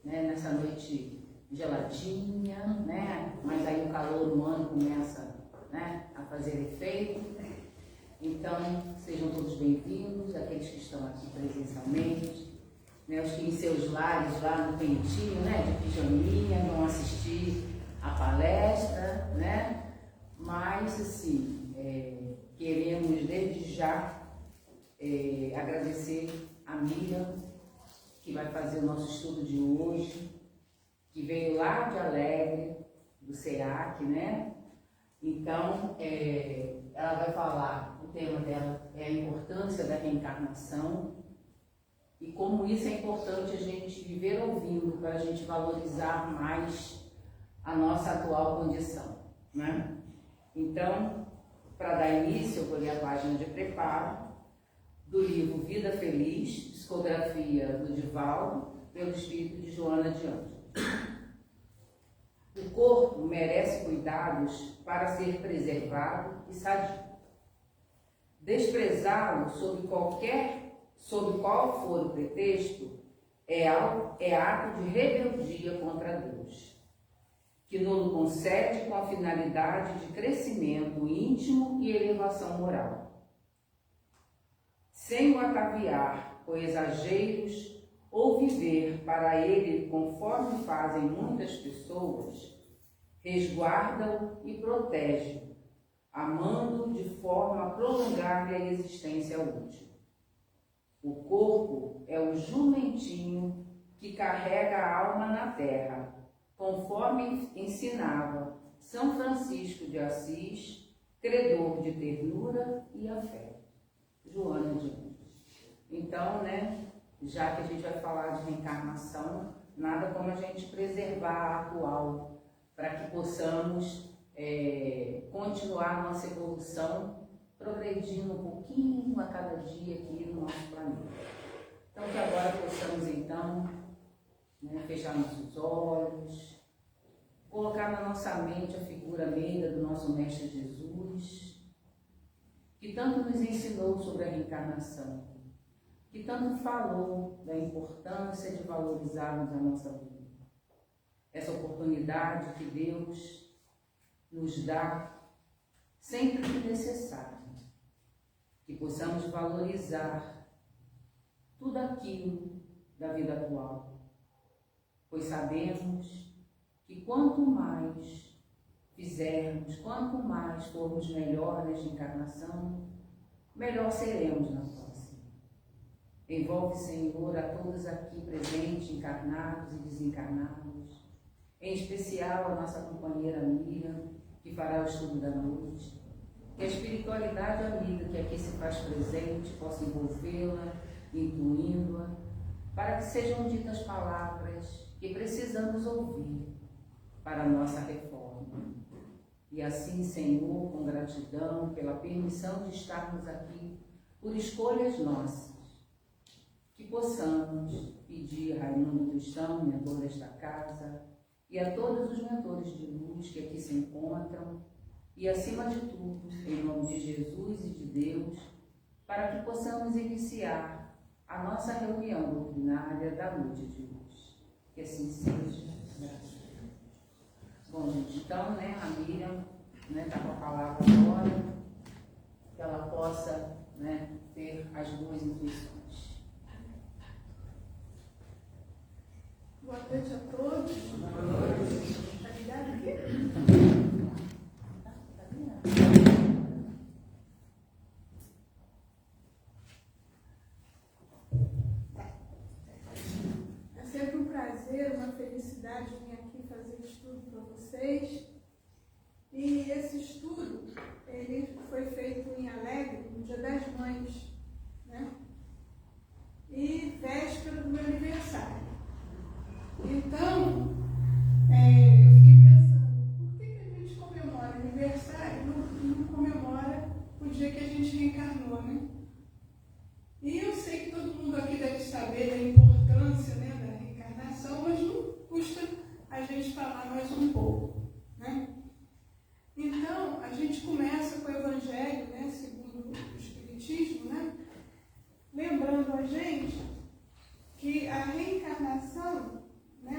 né, nessa noite geladinha, né, mas aí o calor humano começa, né, a fazer efeito. Então, sejam todos bem-vindos, aqueles que estão aqui presencialmente, né, os que em seus lares, lá no quentinho, né, de pijaminha, vão assistir a palestra, né, mas, assim, queremos desde já agradecer a Miriam, que vai fazer o nosso estudo de hoje, que veio lá de Alegre, do SEAC, né? Então, ela vai falar, o tema dela é a importância da reencarnação e como isso é importante a gente viver ouvindo, para a gente valorizar mais a nossa atual condição, né? Então, para dar início, eu vou ler a página de preparo do livro Vida Feliz, psicografia do Divaldo, pelo espírito de Joana de Ângeles. O corpo merece cuidados para ser preservado e sadio. Desprezá-lo sob qual for o pretexto, é ato de rebeldia contra Deus, que nos concede com a finalidade de crescimento íntimo e elevação moral. Sem o ataviar com exageros ou viver para ele conforme fazem muitas pessoas, resguarda-o e protege-o, amando de forma a prolongar-lhe a existência útil. O corpo é o jumentinho que carrega a alma na terra, conforme ensinava São Francisco de Assis, credor de ternura e afeto. Joana de Ângeles. Então, né, já que a gente vai falar de reencarnação, nada como a gente preservar a atual, para que possamos continuar a nossa evolução, progredindo um pouquinho a cada dia aqui no nosso planeta. Então, que agora possamos, então, né, fechar nossos olhos, colocar na nossa mente a figura meiga do nosso Mestre Jesus, que tanto nos ensinou sobre a reencarnação, que tanto falou da importância de valorizarmos a nossa vida. Essa oportunidade que Deus nos dá sempre que necessário, que possamos valorizar tudo aquilo da vida atual, pois sabemos que quanto mais fizermos, quanto mais formos melhor nesta encarnação, melhor seremos na próxima. Envolve, Senhor, a todos aqui presentes, encarnados e desencarnados, em especial a nossa companheira Miriam, que fará o estudo da noite, que a espiritualidade amiga que aqui se faz presente possa envolvê-la, intuindo-a, para que sejam ditas palavras que precisamos ouvir para a nossa reforma. E assim, Senhor, com gratidão pela permissão de estarmos aqui, por escolhas nossas, que possamos pedir a Raimundo Cristão, mentor desta casa, e a todos os mentores de luz que aqui se encontram, e acima de tudo, em nome de Jesus e de Deus, para que possamos iniciar a nossa reunião doutrinária da noite de hoje. Que assim seja. Bom, gente, então, né, a Miriam está com a palavra agora, que ela possa, né, ter as boas intuições. Boa noite a todos. Boa noite. Está ligado aqui? É sempre um prazer, uma felicidade vir aqui fazer estudo para vocês. E esse estudo, ele foi feito em Alegre, no Dia das Mães, né? E véspera do meu aniversário. Então, eu fiquei pensando, por que a gente comemora aniversário e não comemora o dia que a gente reencarnou, né? E eu sei que todo mundo aqui deve saber da importância, né, da reencarnação, mas não custa a gente falar mais um pouco, né? Então, a gente começa com o Evangelho, né, segundo o Espiritismo, né, lembrando a gente que a reencarnação, né,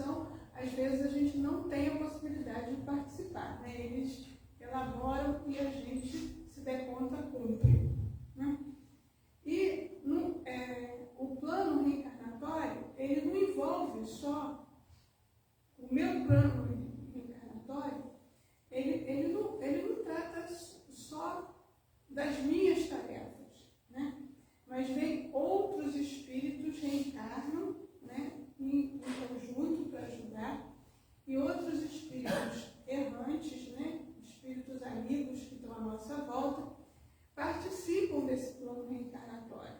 formação, às vezes a gente não tem a possibilidade de participar, né? Eles elaboram e a gente, se der conta, cumpre, né? E o plano reencarnatório, ele não envolve só o meu plano reencarnatório, ele não trata só das minhas tarefas, né? Mas vem outros espíritos reencarnam, né, em conjunto para ajudar, e outros espíritos errantes, né, espíritos amigos que estão à nossa volta, participam desse plano reencarnatório.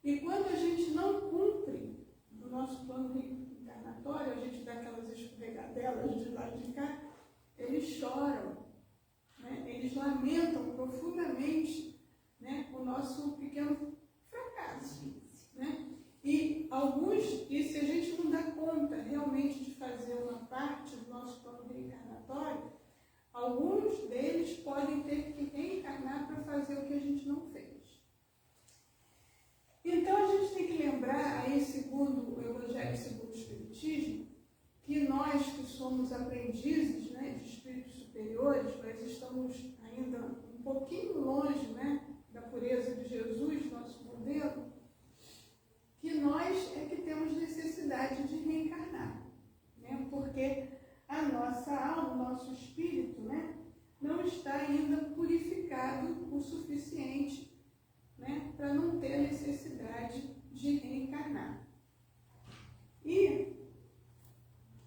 E quando a gente não cumpre o nosso plano reencarnatório, a gente dá aquelas escorregadelas de lá de cá, eles choram, né? Eles lamentam profundamente, né, o nosso pequeno fracasso, né? E se a gente não dá conta realmente de fazer uma parte do nosso plano reencarnatório, alguns deles podem ter que reencarnar para fazer o que a gente não fez. Então a gente tem que lembrar, aí segundo o Evangelho segundo o Espiritismo, que nós que somos aprendizes, né, de espíritos superiores, nós estamos ainda um pouquinho longe, né, da pureza de Jesus, nosso modelo, que nós é que temos necessidade de reencarnar, né, porque a nossa alma, o nosso espírito, né, não está ainda purificado o suficiente, né, para não ter necessidade de reencarnar. E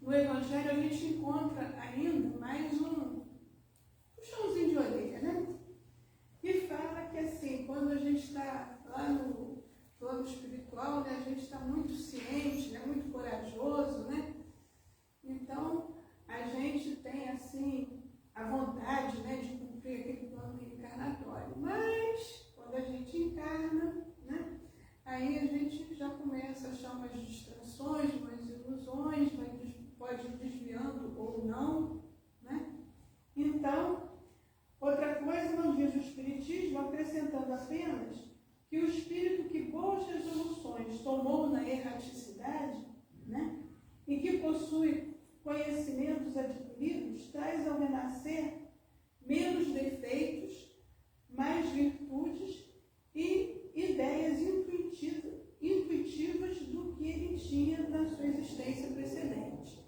no Evangelho a gente encontra ainda mais um puxãozinho de orelha, né? Que fala que assim, quando a gente está lá no plano espiritual, né, a gente está muito ciente, né, muito corajoso, né? Então, a gente tem assim a vontade, né, de cumprir aquele plano reencarnatório. Mas, quando a gente encarna, né, aí a gente já começa a achar umas distrações, umas ilusões, pode ir desviando ou não, né? Então, outra coisa não diz o Espiritismo, acrescentando apenas que o espírito que boas resoluções tomou na erraticidade, né, e que possui conhecimentos adquiridos, traz ao renascer menos defeitos, mais virtudes e ideias intuitivas do que ele tinha na sua existência precedente.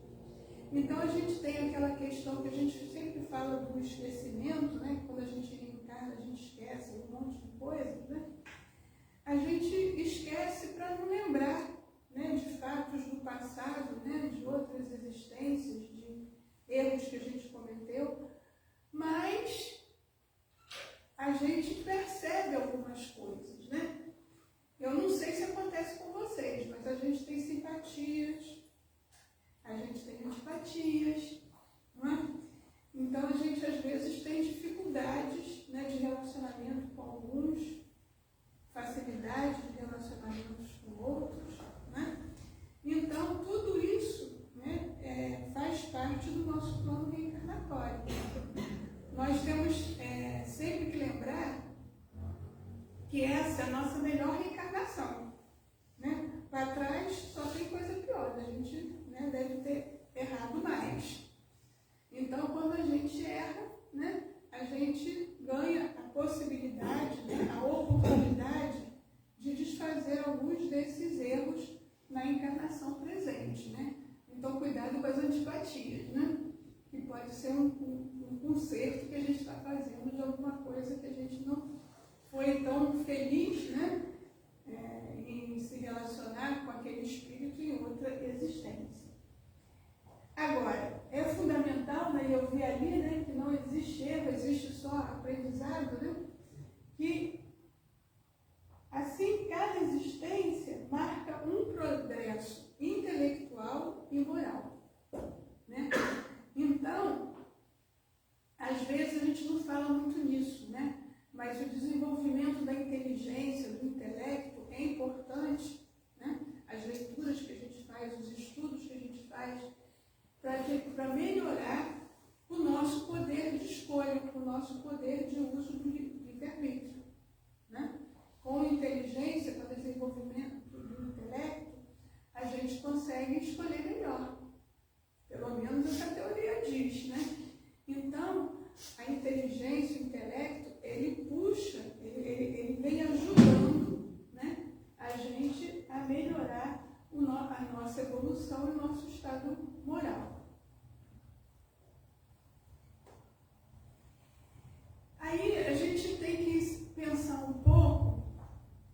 Então a gente tem aquela questão que a gente sempre fala do esquecimento, né? Quando a gente reencarna, a gente esquece um monte de coisas, né? A gente esquece para não lembrar, né, de fatos do passado, né, de outras existências, de erros que a gente cometeu, mas a gente percebe algumas coisas, né? Eu não sei se acontece com vocês, mas a gente tem simpatias, a gente tem antipatias, não é? Então a gente às vezes tem dificuldades, né, de relacionamento com alguns, facilidade de relacionamentos com outros, né? Então tudo isso, né, faz parte do nosso plano reencarnatório. Nós temos sempre que lembrar que essa é a nossa melhor reencarnação, né? Para trás só tem coisa pior, a gente, né, deve ter errado mais. Então, quando a gente erra, né, a gente ganha a possibilidade, né, a oportunidade de desfazer alguns desses erros na encarnação presente, né? Então, cuidado com as antipatias, né? Que pode ser um conserto que a gente está fazendo de alguma coisa que a gente não foi tão feliz, né, em se relacionar com aquele espírito em outra existência. Agora, é fundamental, né, eu vi ali, né, que não existe erro, existe só aprendizado, né, que assim cada existência marca um progresso intelectual e moral, né? Então, às vezes a gente não fala muito nisso, né? Mas o desenvolvimento da inteligência, do intelecto é importante, né? As leituras que a gente faz, os estudos que a gente faz, para melhorar o nosso poder de escolha, o nosso poder de uso do livre-arbítrio, né? Com inteligência, com o desenvolvimento do intelecto, a gente consegue escolher melhor. evolução em nosso estado moral. Aí a gente tem que pensar um pouco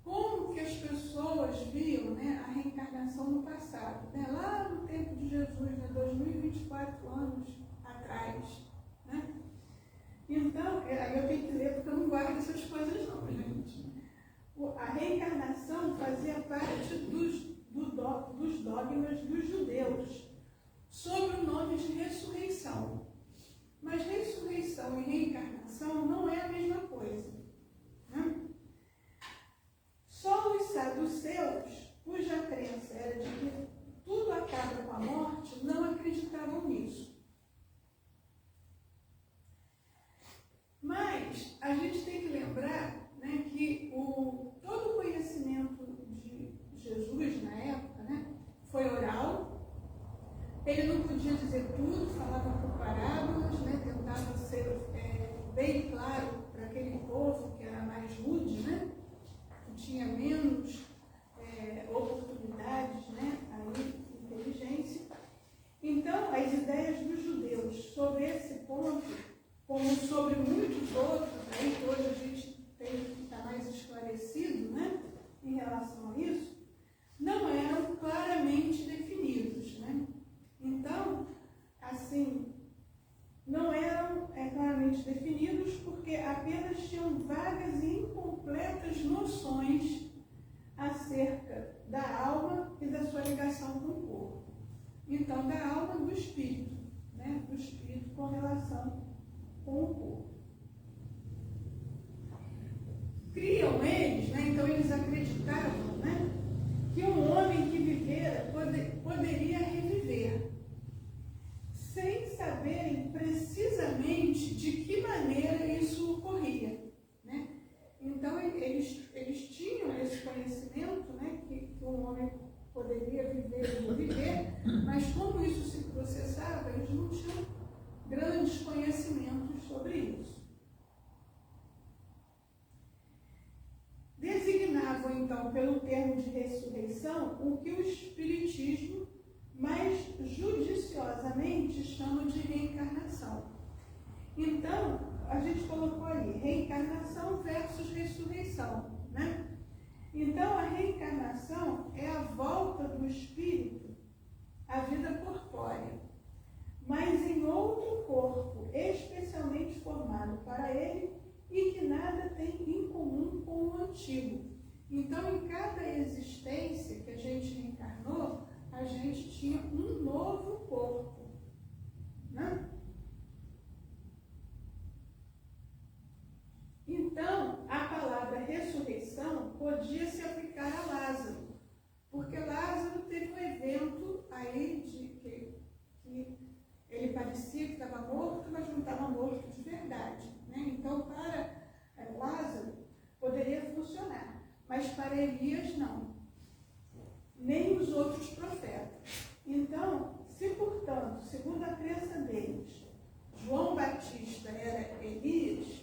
como que as pessoas viam, né, a reencarnação no passado, né, lá no tempo de Jesus, né, 2024 anos atrás. Né? Então, aí eu tenho que ler porque eu não guardo essas coisas não, gente. A reencarnação fazia parte dos dogmas dos judeus sobre o nome de ressurreição. Mas ressurreição e reencarnação não é a mesma coisa. Né? Só os saduceus, cuja crença era de que tudo acaba com a morte, não acreditavam nisso. Mas a gente tem que lembrar, né, que todo o conhecimento de Jesus na época, né, foi oral. Ele não podia dizer tudo, falava por parábolas, né, tentava ser bem claro para aquele povo que era mais rude, né, que tinha menos oportunidades, né, aí, inteligência. Então, as ideias dos judeus sobre esse ponto, como sobre muitos outros, aí que hoje a gente tem que estar mais esclarecido, né, em relação a isso, não eram claramente definidos, né? Então, assim, não eram claramente definidos porque apenas tinham vagas e incompletas noções acerca da alma e da sua ligação com o corpo. Então, da alma do espírito, né? Do espírito com relação com o corpo. Criam eles, né? Então eles acreditavam, né, que um homem que vivera poderia reviver, sem saberem precisamente de que maneira isso ocorria. Né? Então eles tinham esse conhecimento, né, que um homem poderia viver e reviver, mas como isso se processava, eles não tinham grandes conhecimentos sobre isso. Designavam, então, pelo termo de ressurreição, o que o Espiritismo mais judiciosamente chama de reencarnação. Então, a gente colocou ali, reencarnação versus ressurreição, né? Então, a reencarnação é a volta do espírito à vida corpórea, mas em outro corpo, especialmente formado para ele, e que nada tem em comum com o antigo. Então, em cada existência que a gente reencarnou, a gente tinha um novo corpo. Né? Então, a palavra ressurreição podia se aplicar a Lázaro, porque Lázaro teve um evento aí de que ele parecia que estava morto, mas não estava morto de verdade. Né? Então, para Lázaro, poderia funcionar, mas para Elias, não. Nem os outros profetas. Então, se, portanto, segundo a crença deles, João Batista era Elias,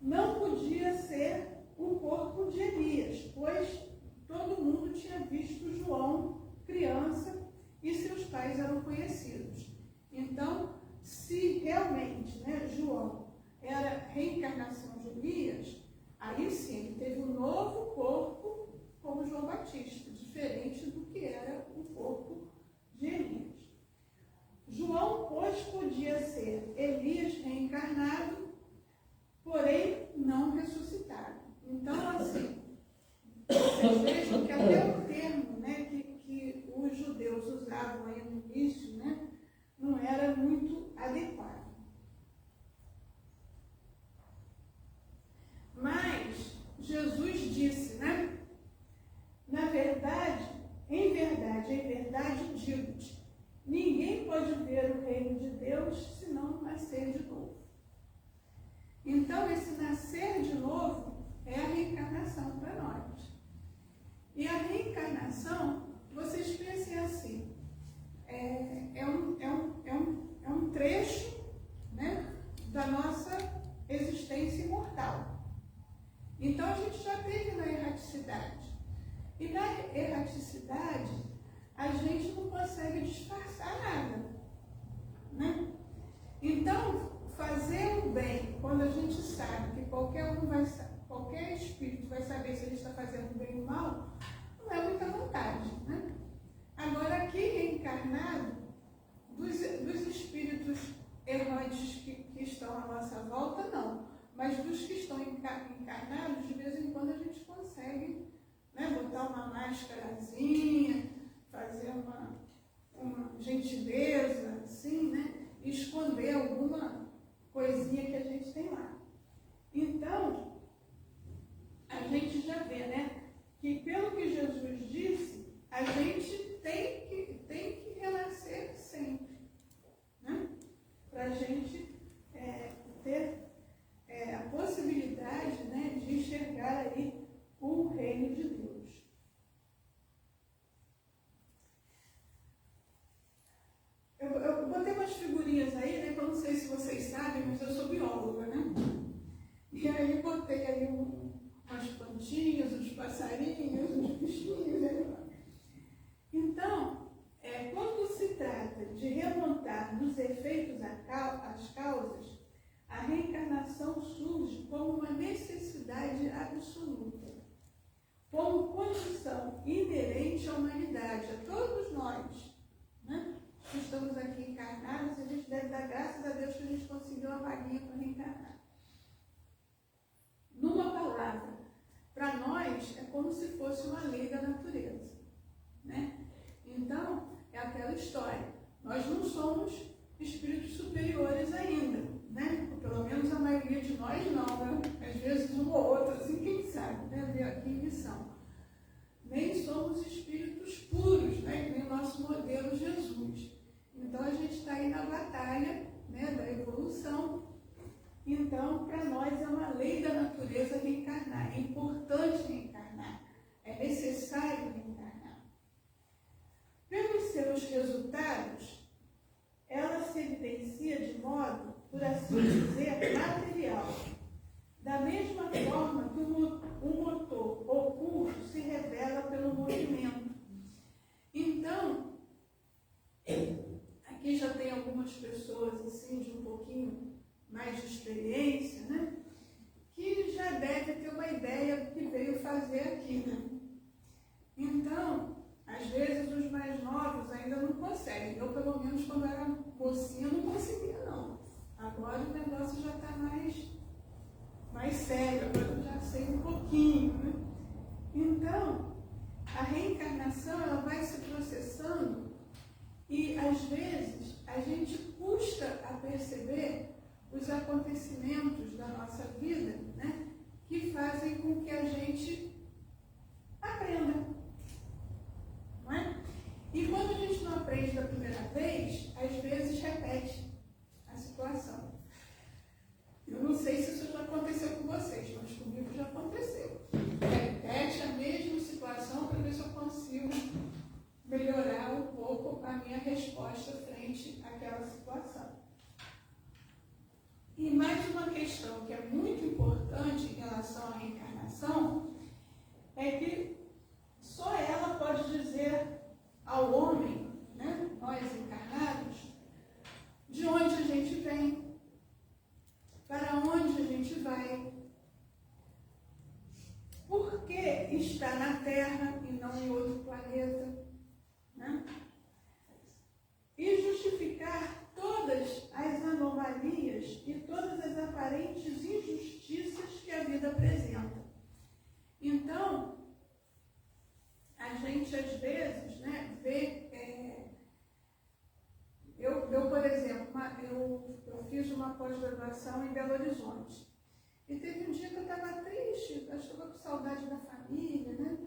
não podia ser o corpo de Elias, pois todo mundo tinha visto João criança e seus pais eram conhecidos. Então, se realmente, né, João era reencarnação de Elias, aí sim, ele teve um novo corpo como João Batista, diferente do que era o corpo de Elias. João, pois, podia ser Elias reencarnado, porém não ressuscitado. Então, assim, vocês vejam que até o termo, né, que os judeus usavam aí no início, né, não era muito adequado. Mas Jesus disse, né? Na verdade, em verdade digo-te, ninguém pode ver o reino de Deus se não nascer de novo. Então, esse nascer de novo é a reencarnação para nós. E a reencarnação, vocês pensem assim, é um trecho, né, da nossa existência imortal. Então, a gente já teve na erraticidade. E na erraticidade, a gente consegue disfarçar nada, né? Então, fazer o bem, quando a gente sabe que qualquer espírito vai saber se ele está fazendo bem ou mal, não é muita vantagem, né? Agora, aqui reencarnado, dos espíritos errantes que estão à nossa volta, não. Mas dos que estão encarnados, de vez em quando a gente consegue, né, botar uma máscarazinha, fazer uma gentileza, assim, né? E esconder alguma coisinha que a gente tem lá. Então, a gente já vê, né, que pelo que Jesus disse, a gente tem que renascer sempre, né? Para a gente ter a possibilidade, né, de enxergar aí o reino de Deus. Eu botei umas figurinhas aí, né, que eu não sei se vocês sabem, mas eu sou bióloga, né? E aí botei aí umas plantinhas, uns passarinhos, uns bichinhos, né? Então, quando se trata de remontar nos efeitos às causas, a reencarnação surge como uma necessidade absoluta, como condição inerente à humanidade, a todos nós, né? Que estamos aqui encarnados, e a gente deve dar graças a Deus que a gente conseguiu uma vaguinha para reencarnar. Numa palavra, para nós é como se fosse uma lei da natureza, né? Então, é aquela história. Nós não somos espíritos superiores ainda, né? Ou pelo menos a maioria de nós não, né? Às vezes um ou outro, assim, quem sabe, né? Ver aqui em missão. Nem somos espíritos puros, né? Que nem o nosso modelo Jesus. Então, a gente está aí na batalha, né, da evolução. Então, para nós é uma lei da natureza reencarnar. É importante reencarnar. É necessário reencarnar. Pelos seus resultados, ela se evidencia de modo, por assim dizer, material. Da mesma forma que um motor oculto se revela pelo movimento. Então, aqui já tem algumas pessoas assim de um pouquinho mais de experiência, né? Que já deve ter uma ideia do que veio fazer aqui, né? Então, às vezes os mais novos ainda não conseguem. Eu, pelo menos, quando era mocinha, não conseguia, não. Agora o negócio já está mais sério, agora eu já sei um pouquinho, né? Então, a reencarnação, ela vai se processando e, às vezes, a gente custa a perceber os acontecimentos da nossa vida, né, que fazem com que a gente aprenda, não é? E quando a gente não aprende da primeira vez, às vezes repete a situação. Eu não sei se isso já aconteceu com vocês, mas comigo já aconteceu. Repete a mesma situação para ver se eu consigo melhorar um pouco a minha resposta frente àquela situação. E mais uma questão que é muito importante em relação à reencarnação é que só ela pode dizer ao homem, né, nós encarnados, de onde a gente vem, para onde a gente vai, por que está na Terra e não em outro planeta, né? E justificar todas as anomalias e todas as aparentes injustiças que a vida apresenta. Então, a gente às vezes, né, vê... Eu, por exemplo, eu fiz uma pós-graduação em Belo Horizonte. E teve um dia que eu estava triste, eu estava com saudade da família, né?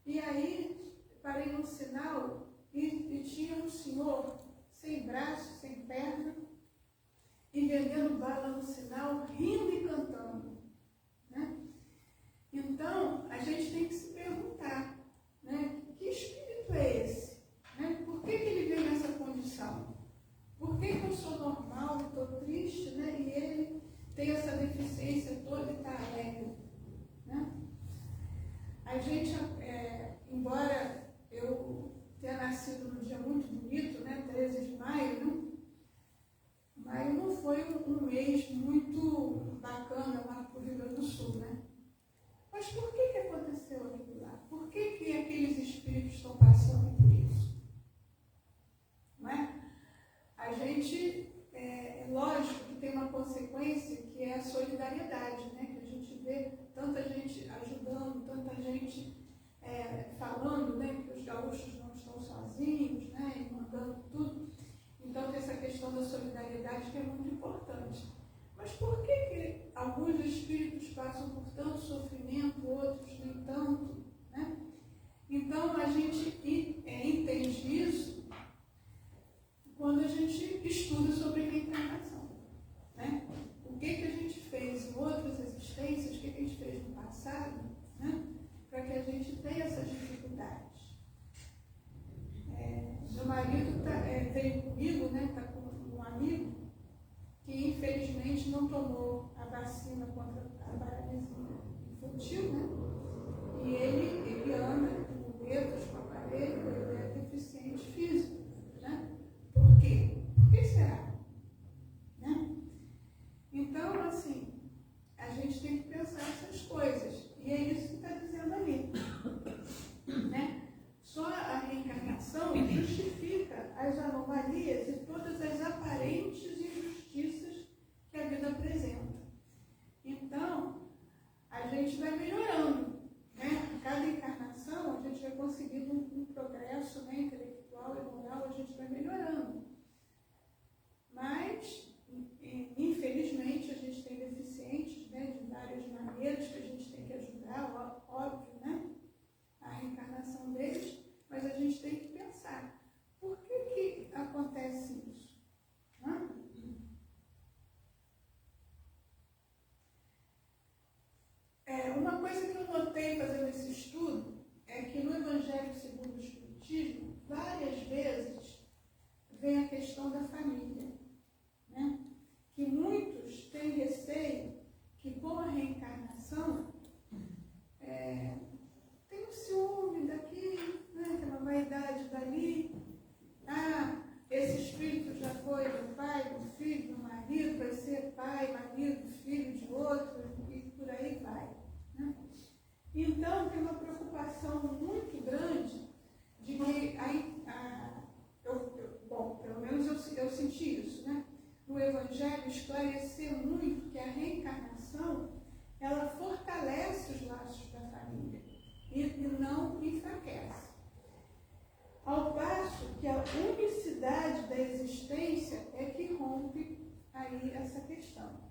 E aí, parei num sinal e tinha um senhor sem braço, sem perna, e vendendo bala no sinal, rindo e cantando, né? Então, a gente tem que se perguntar, né? Que espírito é esse? Né? Por que ele vem nessa condição? Por que eu sou normal e estou triste, né? E ele tem essa deficiência toda e está alegre, né? A gente, embora eu tenha nascido num dia muito país muito bacana lá para o Rio Grande do Sul, né? Mas por que aconteceu aquilo lá? Por que aqueles espíritos estão passando por isso? Não é? A gente, é lógico que tem uma consequência que é a solidariedade, né? Que a gente vê tanta gente ajudando, tanta gente falando, né? Que os gaúchos não estão sozinhos, né? E mandando tudo. Então tem essa questão da solidariedade que é muito importante. Mas por que alguns espíritos passam por tanto sofrimento, outros nem tanto, né? Então a gente entende isso quando a gente estuda sobre reencarnação, né? O que a gente fez em outras existências, o que a gente fez no passado, né? Para que a gente tenha essas dificuldades. Meu marido veio comigo, né? Está com um amigo que infelizmente não tomou a vacina contra a paralisia infantil, né? E ele anda com muletas, com aparelho, ele é deficiente físico, né? Por quê? Por que será? Né? Então, assim, a gente tem que pensar essas coisas. E é isso que está dizendo ali. Né? Só a reencarnação justifica as anomalias e todas as aparentes injustiças que a vida apresenta. Então, a gente vai melhorando, né? A cada encarnação, a gente vai conseguindo um progresso, né, intelectual e moral, a gente vai melhorando. Mas, infelizmente, a gente tem deficientes, né, de várias maneiras que a gente tem que ajudar, óbvio, né? A reencarnação deles, mas a gente tem que pensar, por que acontece isso? Hã? Uma coisa que eu notei fazendo esse estudo é que no Evangelho segundo o Espiritismo, várias vezes vem a questão da família, né? Que muitos têm receio que com a reencarnação tem um ciúme daqui, né? Tem uma vaidade dali. Esse espírito já foi do pai, do filho, do marido, vai ser pai, marido, filho de outro, e por aí vai. Né? Então, tem uma preocupação muito grande de que, bom, pelo menos eu senti isso, né? No Evangelho, esclarecer muito que a reencarnação, ela fortalece os laços da família e não enfraquece. Ao passo que a unicidade da existência é que rompe aí essa questão.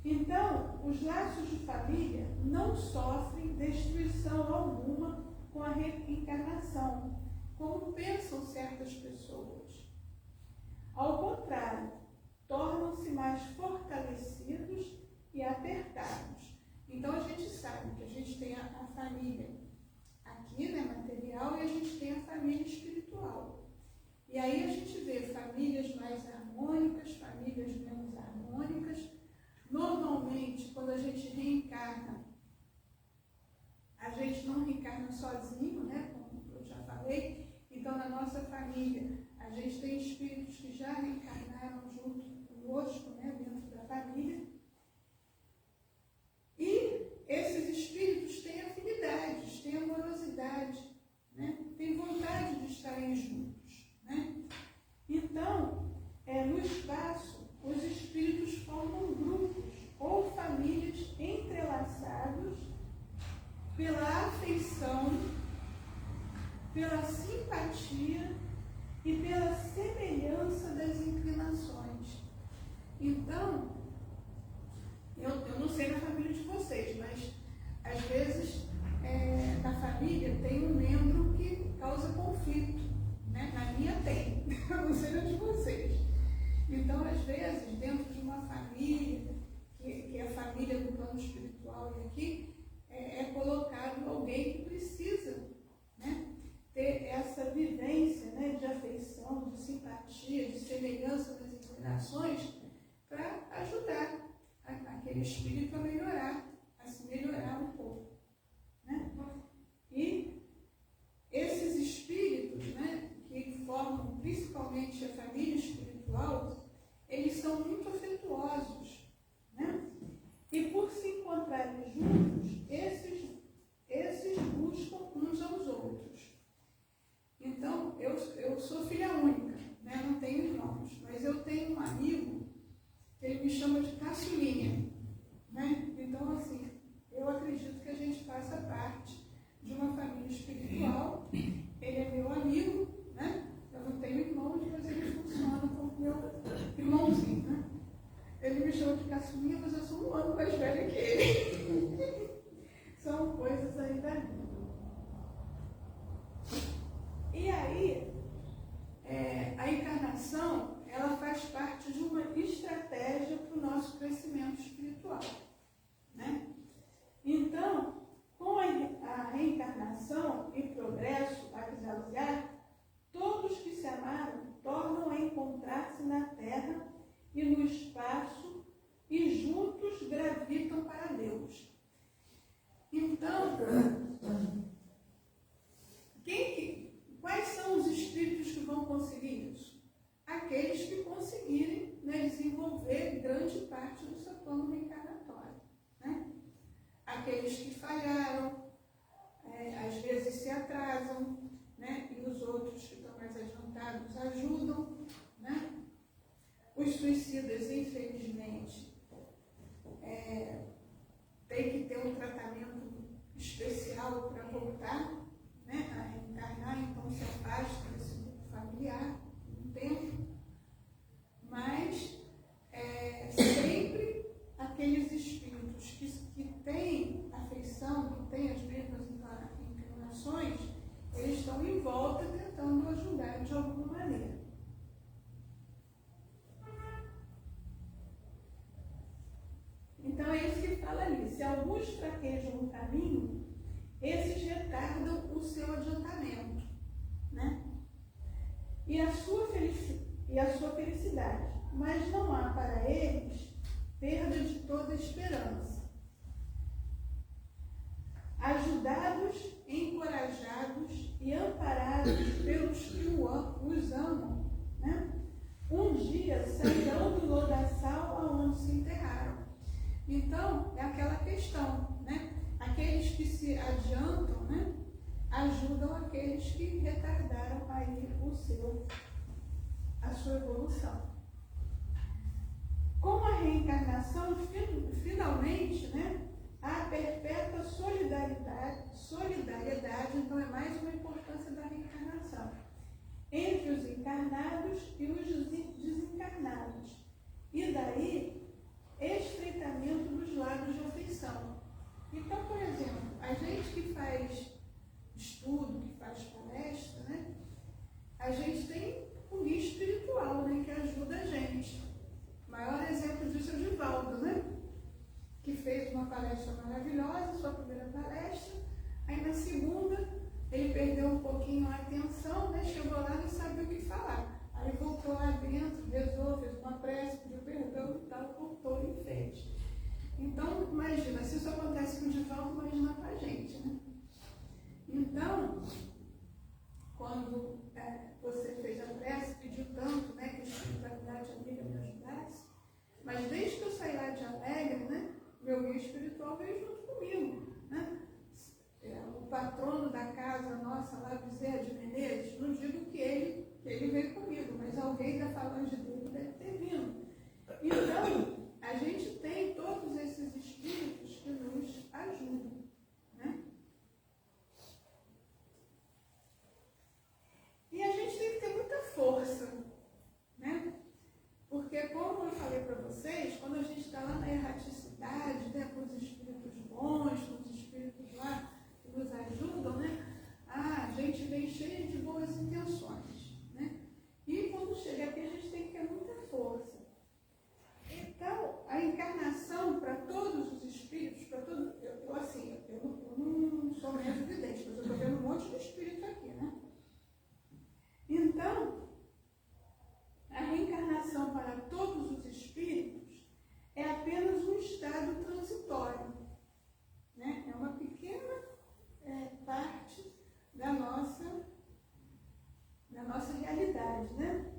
Então, os laços de família não sofrem destruição alguma com a reencarnação, como pensam certas pessoas. Ao contrário, tornam-se mais fortalecidos e apertados. Então, a gente sabe que a gente tem a família aqui, né, material, e a gente tem a família espiritual. E aí a gente vê famílias mais harmônicas, famílias menos harmônicas. Normalmente, quando a gente reencarna, a gente não reencarna sozinho, né, como eu já falei. Então, na nossa família, a gente tem espíritos que já reencarnaram junto conosco, né, dentro da família. E esses espíritos têm afinidades, têm amorosidade, né? Têm vontade de estarem juntos, né? Então, no espaço, os espíritos formam grupos ou famílias entrelaçados pela afeição, pela simpatia e pela semelhança das inclinações. Então, eu não sei na família de vocês, mas às vezes na família tem um membro que causa conflito, né? Na minha tem, eu não sei na de vocês. Então, às vezes, dentro de uma família, que é a família do plano espiritual e aqui, é colocado alguém que precisa, né, ter essa vivência, né, de afeição, de simpatia, de semelhança das inclinações, para ajudar aquele espírito a melhorar, a se melhorar um pouco. Né? E esses espíritos, né, que formam principalmente a família espiritual, eles são muito afetuosos, Ele me chama de caçulinha, mas eu sou um ano mais velha que ele. São coisas aí da vida. E aí, a encarnação, ela faz parte de uma estratégia para o nosso crescimento espiritual, né? Então, com a reencarnação e progresso a lugar, todos que se amaram tornam a encontrar-se na Terra e no espaço e juntos gravitam para Deus. Então, quais são os espíritos que vão conseguir isso? Aqueles que conseguirem, né, desenvolver grande parte do seu plano reencarnatório, né? Aqueles que falharam, às vezes se atrasam, né? E os outros que estão mais adiantados ajudam, né? Os suicidas, infelizmente, tem que ter um tratamento especial para voltar, né, a reencarnar, então se afasta desse grupo familiar um tempo, mas sempre aqueles espíritos que têm afeição, que têm as mesmas inclinações, eles estão em volta tentando ajudar de alguma maneira. Então é isso que fala ali. Se alguns fraquejam o caminho, esses retardam o seu adiantamento, né? E a sua felicidade. Mas não há para eles perda de toda esperança. Ajudados, encorajados e amparados pelos que os amam, né? Um dia sairão do lodaçal aonde se enterraram. Então, é aquela questão, né? Aqueles que se adiantam, né, ajudam aqueles que retardaram aí a sua evolução. Com a reencarnação, finalmente, né, há perpétua solidariedade, então é mais uma importância da reencarnação, entre os encarnados e os desencarnados. E daí, estreitamento dos lados de afeição. Então, por exemplo, a gente que faz estudo, que faz palestra, né, a gente tem um guia espiritual, né, que ajuda a gente. O maior exemplo disso é o Givaldo, né, que fez uma palestra maravilhosa, sua primeira palestra, aí na segunda ele perdeu um pouquinho a atenção, né, chegou lá e não sabia o que falar. Aí voltou lá dentro, rezou, fez uma prece, pediu perdão e tal, voltou e fez. Então, imagina, se isso acontece com o Givaldo, imagina com a gente, né? Então, quando você fez a prece, pediu tanto, né, que a espiritualidade amiga me ajudasse, mas desde que eu saí lá de Alegre, né, meu guia espiritual veio junto comigo, né? O patrono da casa nossa lá, Bezerra de Menezes, não digo que ele veio comigo, mas alguém da falange dele deve ter vindo. Então, a gente tem todos esses espíritos que nos ajudam, né? E a gente tem que ter muita força, né? Porque, como eu falei para vocês, quando a gente está lá na erraticidade, né, com os espíritos bons, com os espíritos lá que nos ajudam, né? A gente vem cheio de boas intenções, né? E quando chega aqui, a gente tem que ter muita força. Então, a encarnação para todos os espíritos, para todos, eu não sou mais evidente, mas eu estou vendo um monte de espírito aqui, né? Então, a reencarnação para todos os espíritos é apenas um estado transitório, né? É uma pequena parte da nossa realidade, né?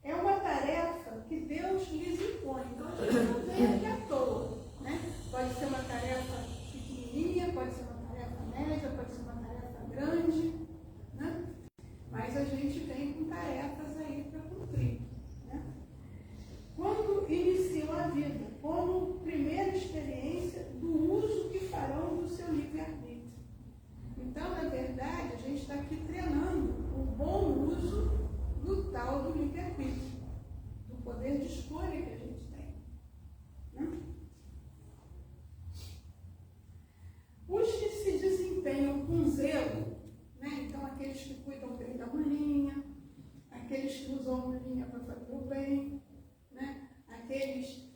É uma tarefa que Deus lhes impõe. Então, a gente não vem aqui à toa, né? Pode ser uma tarefa pequenininha, pode ser uma tarefa média, pode ser uma tarefa grande, né? Mas a gente vem com tarefas aí para cumprir, né? Quando iniciam a vida, como primeira experiência do uso que farão do seu livre-arbítrio. Então, na verdade, a gente está aqui treinando o bom uso do tal que usam a linha para fazer o bem, né? Aqueles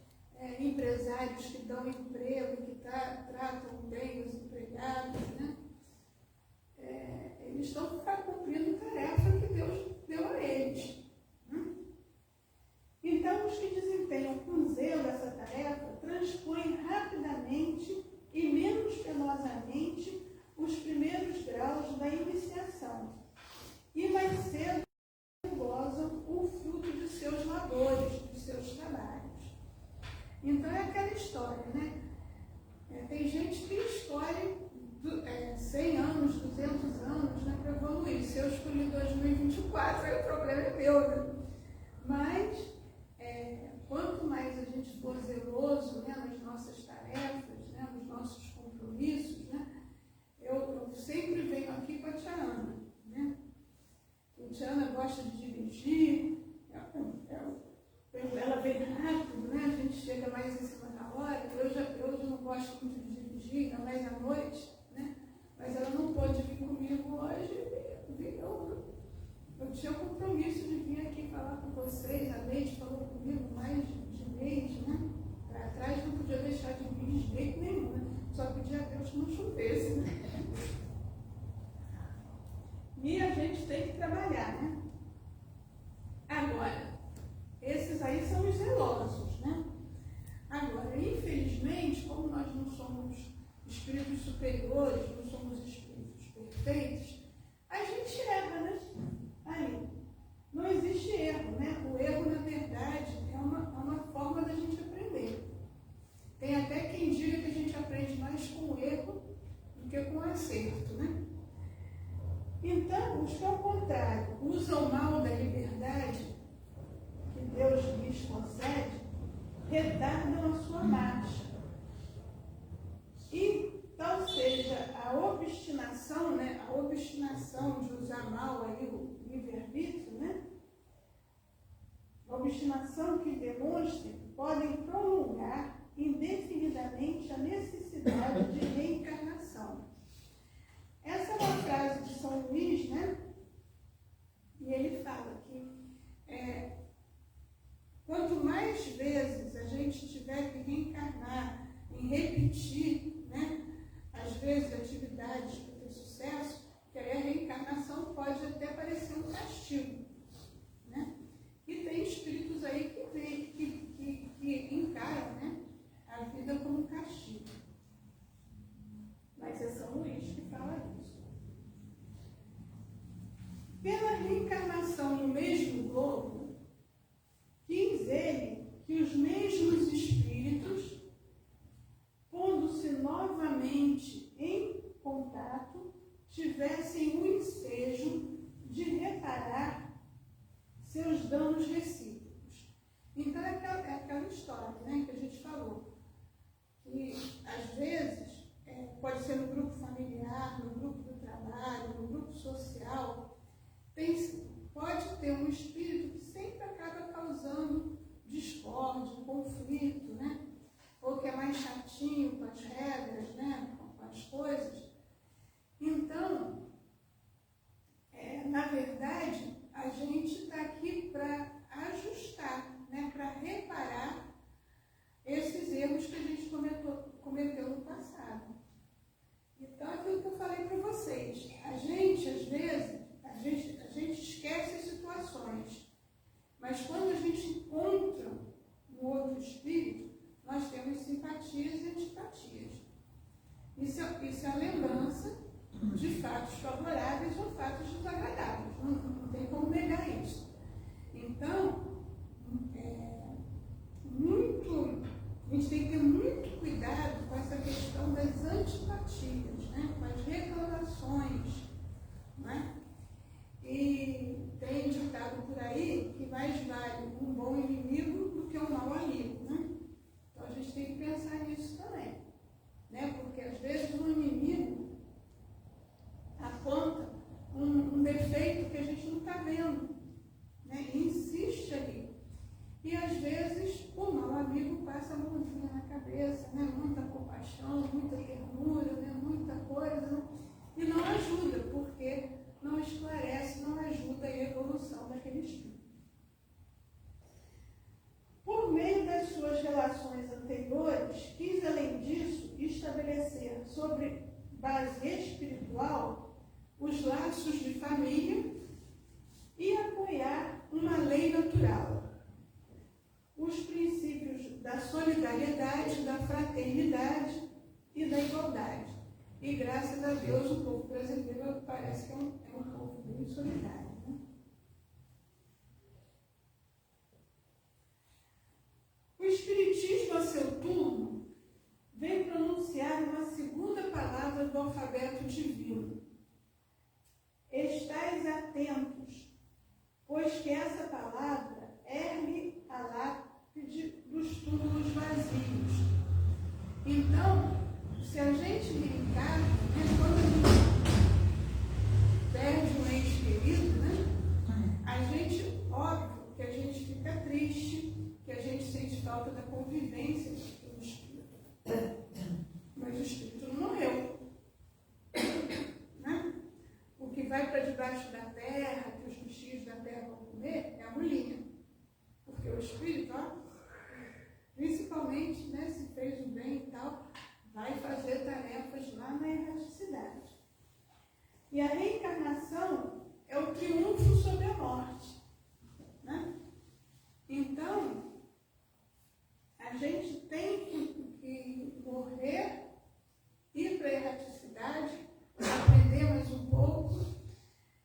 empresários que dão emprego, que tratam bem os empregados, né? Eles estão cumprindo a tarefa que Deus deu a eles. Né? Então, os que desempenham com zelo essa tarefa transpõem rapidamente e menos penosamente os primeiros graus da iniciação e mais cedo gozam o fruto de seus labores, dos seus trabalhos. Então é aquela história, né? Tem gente que escolhe 100 anos, 200 anos, né, para evoluir. Se eu escolhi 2024, aí o problema é meu, né? Mas quanto mais a gente for zeloso, né, nas nossas tarefas, né, nos nossos compromissos, né? Eu sempre venho aqui com a tia Ana, né? A tia Ana gosta de dirigir, ela vem rápido, né? A gente chega mais em cima da hora. Eu já não gosto muito de dirigir, ainda mais à noite, né? Mas ela não pôde vir comigo hoje. Eu tinha o compromisso de vir aqui falar com vocês. A Leite falou comigo mais de mês, né? Para trás não podia deixar de vir de jeito nenhum, né? Só pedia a Deus que não chovesse, né? E a gente tem que trabalhar, né? Agora, esses aí são os zelosos, né? Agora, infelizmente, como nós não somos espíritos superiores, não somos espíritos perfeitos, a gente erra, né? Aí, não existe erro, né? O erro, na verdade, é uma forma da gente aprender. Tem até quem diga que a gente aprende mais com o erro do que com o acerto, né? Então, os que, ao contrário, usam mal da liberdade que Deus lhes concede, retardam a sua marcha. E tal seja a obstinação, né? A obstinação de usar mal aí o livre-arbítrio, né? A obstinação que demonstrem podem prolongar indefinidamente a necessidade de reencarnação. Essa é uma frase de São Luís, né? E ele fala que quanto mais vezes a gente tiver que reencarnar em repetir, né, às vezes atividades para ter sucesso, que aí a reencarnação pode até parecer um castigo, né? E tem espíritos aí que encaram, né, a vida como um castigo. Mas é São Luís que fala isso. Pela reencarnação no mesmo globo, quis ele que os mesmos espíritos, pondo-se novamente em contato, tivessem o ensejo de reparar seus danos recíprocos. Então é aquela história, né, que a gente falou, que às vezes pode ser no grupo familiar, no grupo do trabalho, no grupo social, pode ter um espírito que sempre acaba causando discórdia, conflito, né? Ou que é mais chatinho com as regras, né? Com as coisas. Então, na verdade, a gente está aqui para ajustar, né? Para reparar esses erros que a gente cometeu no passado. Então, aquilo que eu falei para vocês, a gente, às vezes, a gente esquece as situações, mas quando a gente encontra um outro espírito, nós temos simpatias e antipatias. Isso é a lembrança de fatos favoráveis ou fatos desagradáveis, não tem como negar isso. Então, a gente tem que ter muito cuidado com essa questão das antipatias, né? Com as reclamações, né? E tem ditado por aí que mais vale um bom inimigo do que um mau amigo, né? Então a gente tem que pensar nisso também, né? Porque às vezes um inimigo aponta um defeito que a gente não está vendo, né? E insiste ali. E às vezes o mau amigo passa a mãozinha na cabeça, né? Muita compaixão, muita ternura, né? Muita coisa, e não ajuda, porque não esclarece, não ajuda a evolução daquele espírito. base espiritual os laços de família e apoiar uma lei natural, os princípios da solidariedade, da fraternidade e da igualdade. E graças a Deus o povo brasileiro parece que é um povo bem solidário. Né? O Espiritismo, a seu turno, vem pronunciar uma segunda palavra do alfabeto divino. Estais atentos, pois que essa palavra ergue a lápide dos túmulos vazios. Então, se a gente reencarna, quando a gente perde um ente querido, né? A gente, óbvio, que a gente fica triste, que a gente sente falta da convivência do espírito. Mas o espírito não morreu. Né? O que vai para debaixo da terra, que os bichinhos da terra vão comer, é a mulinha. Porque o espírito, principalmente, né, se fez o bem e tal, vai fazer tarefas lá na erraticidade. E a reencarnação é o triunfo sobre a morte. Né? Então, a gente tem que morrer, ir para a erraticidade, aprender mais um pouco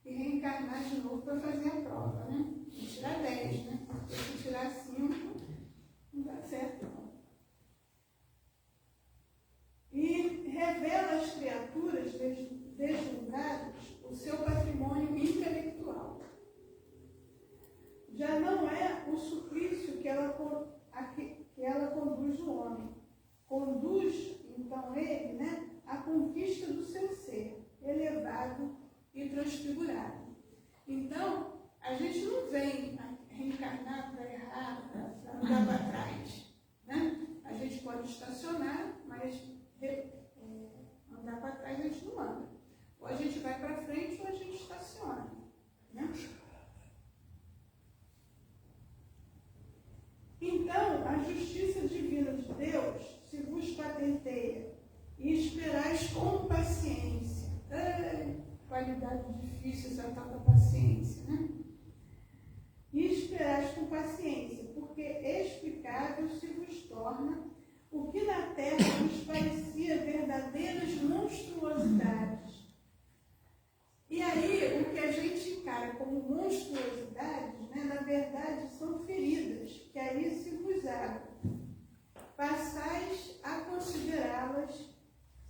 e reencarnar de novo para fazer a prova. Né? E tirar 10, né? Porque se tirar 5, não dá certo não. E revela às criaturas deslumbradas o seu patrimônio intelectual. Já não é o suplício que ela conduz o homem. Conduz, então, ele, né, a conquista do seu ser, elevado e transfigurado. Então, a gente não vem reencarnar para errar, para andar para trás. Né? A gente pode estacionar, mas andar para trás a gente não anda. Ou a gente vai para frente ou a gente estaciona. Né? Então, a justiça divina de Deus se vos patenteia e esperais com paciência. Qualidade difícil essa tal da paciência, né? E esperais com paciência, porque explicável se vos torna o que na terra nos parecia verdadeiras monstruosidades. E aí, o que a gente encara como monstruosidades, né, na verdade, são feridas, que aí se vos abrem. Passais a considerá-las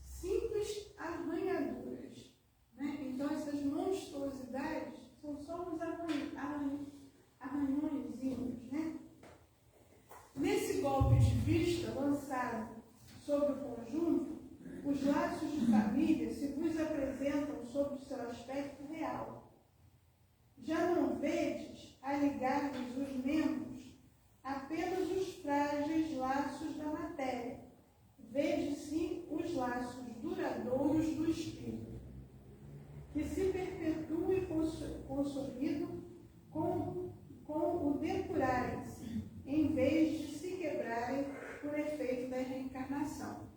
simples arranhaduras. Né? Então, essas monstruosidades são só uns arranhõezinhos, né? Nesse golpe de vista lançado sobre o conjunto, os laços de família se vos apresentam sob o seu aspecto real. Já não vedes a ligar-lhes os membros apenas os frágeis laços da matéria. Vede sim os laços duradouros do espírito, que se perpetuam e consolidam com o depurarem-se, em vez de se quebrarem por efeito da reencarnação.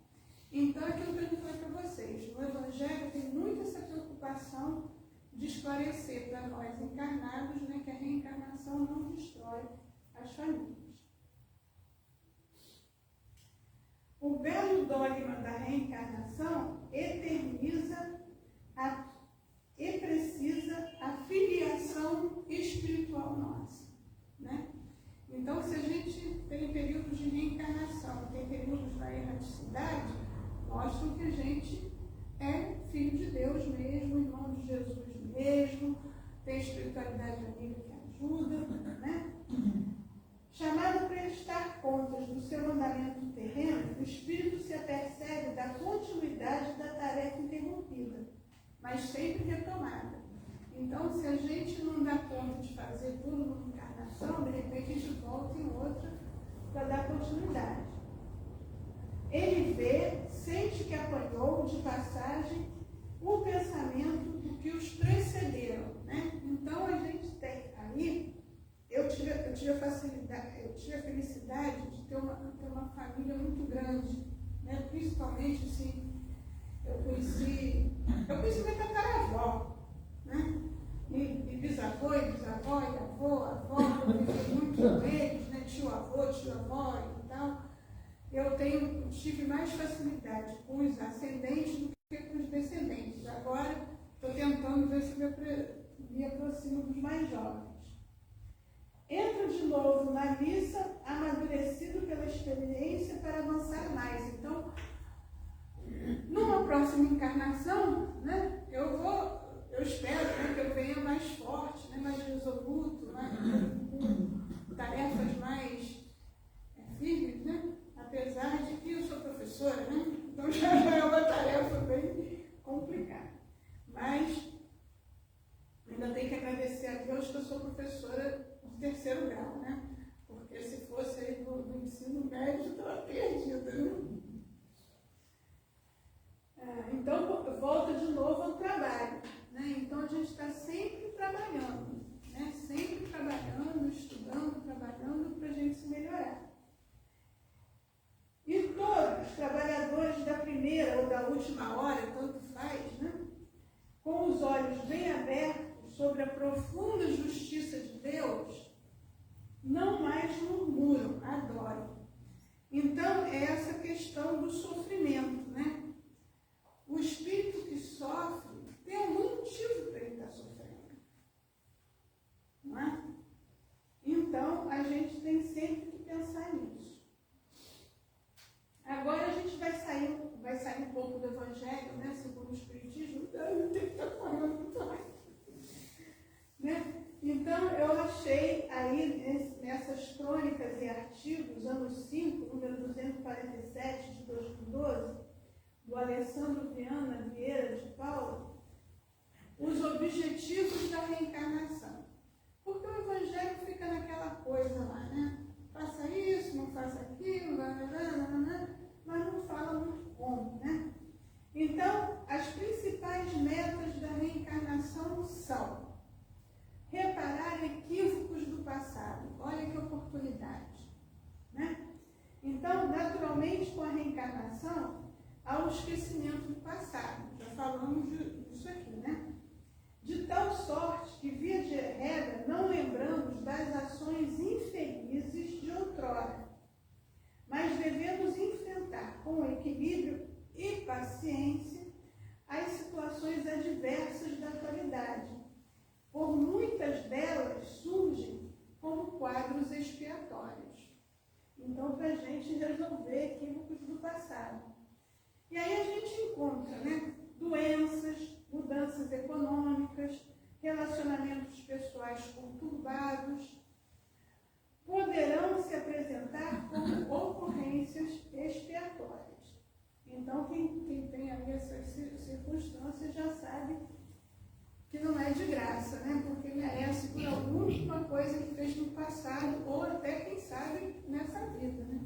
Então, aquilo que eu falei para vocês, o Evangelho tem muito essa preocupação de esclarecer para nós encarnados, né, que a reencarnação não destrói as famílias. O belo dogma da reencarnação eterniza e precisa a filiação espiritual nossa. Né? Então, se a gente tem períodos de reencarnação, tem períodos da erraticidade, mostram que a gente é filho de Deus mesmo, irmão de Jesus mesmo, tem espiritualidade amiga que ajuda, né? Chamado a prestar contas do seu andamento terreno, o espírito se apercebe da continuidade da tarefa interrompida, mas sempre retomada. Então, se a gente não dá conta de fazer tudo numa encarnação, de repente a gente volta em outra para dar continuidade. Ele vê, sente que apanhou de passagem o pensamento do que os precederam. Né? Então, a gente tem aí, eu tive a felicidade de ter uma família muito grande, né? Principalmente assim, eu conheci minha tataravó, né? E bisavô, e bisavó, e avó, eu vivi muito com eles, né? Tio-avô, tia-avó e tal. Eu tive mais facilidade com os ascendentes do que com os descendentes. Agora, estou tentando ver se me aproximo dos mais jovens. Entro de novo na missa, amadurecido pela experiência para avançar mais. Então, numa próxima encarnação, né, eu espero, né, que eu venha mais forte, né, mais resoluto, com tarefas mais firmes, né? Apesar de que eu sou professora, né? Então já é uma tarefa bem complicada. Mas ainda tenho que agradecer a Deus que eu sou professora de terceiro grau, né? Porque se fosse aí do ensino médio, eu estava perdida, né? Então, volta de novo ao trabalho, né? Então, a gente está sempre trabalhando, né? Sempre trabalhando, estudando, trabalhando para a gente se melhorar. E todos os trabalhadores da primeira ou da última hora, tanto faz, né? Com os olhos bem abertos sobre a profunda justiça de Deus, não mais murmuram, adoram. Então, é essa questão do sofrimento, né? O espírito que sofre tem algum motivo para ele estar sofrendo, não é? Então, a gente tem sempre que pensar nisso. Agora a gente vai sair um pouco do Evangelho, né? Segundo o Espiritismo, eu tenho que estar correndo muito rápido, né? Então, eu achei aí nessas crônicas e artigos, ano 5, número 247 de 2012, do Alessandro Viana Vieira de Paula, os objetivos da reencarnação. Porque o Evangelho fica naquela coisa lá, né? Faça isso, não faça aquilo, mas não fala muito como, né? Então, as principais metas da reencarnação são reparar equívocos do passado. Olha que oportunidade, né? Então, naturalmente, com a reencarnação, há o esquecimento do passado. Já falamos disso aqui, né? De tal sorte que, via de regra, não lembramos das ações infelizes de outrora, mas devemos enfrentar com equilíbrio e paciência as situações adversas da atualidade. Por muitas delas surgem como quadros expiatórios. Então, para a gente resolver equívocos do passado. E aí a gente encontra, né, doenças, mudanças econômicas, relacionamentos pessoais conturbados, poderão se apresentar como ocorrências expiatórias. Então, quem tem aí essas circunstâncias já sabe que não é de graça, né? Porque merece por alguma coisa que fez no passado, ou até, quem sabe, nessa vida, né?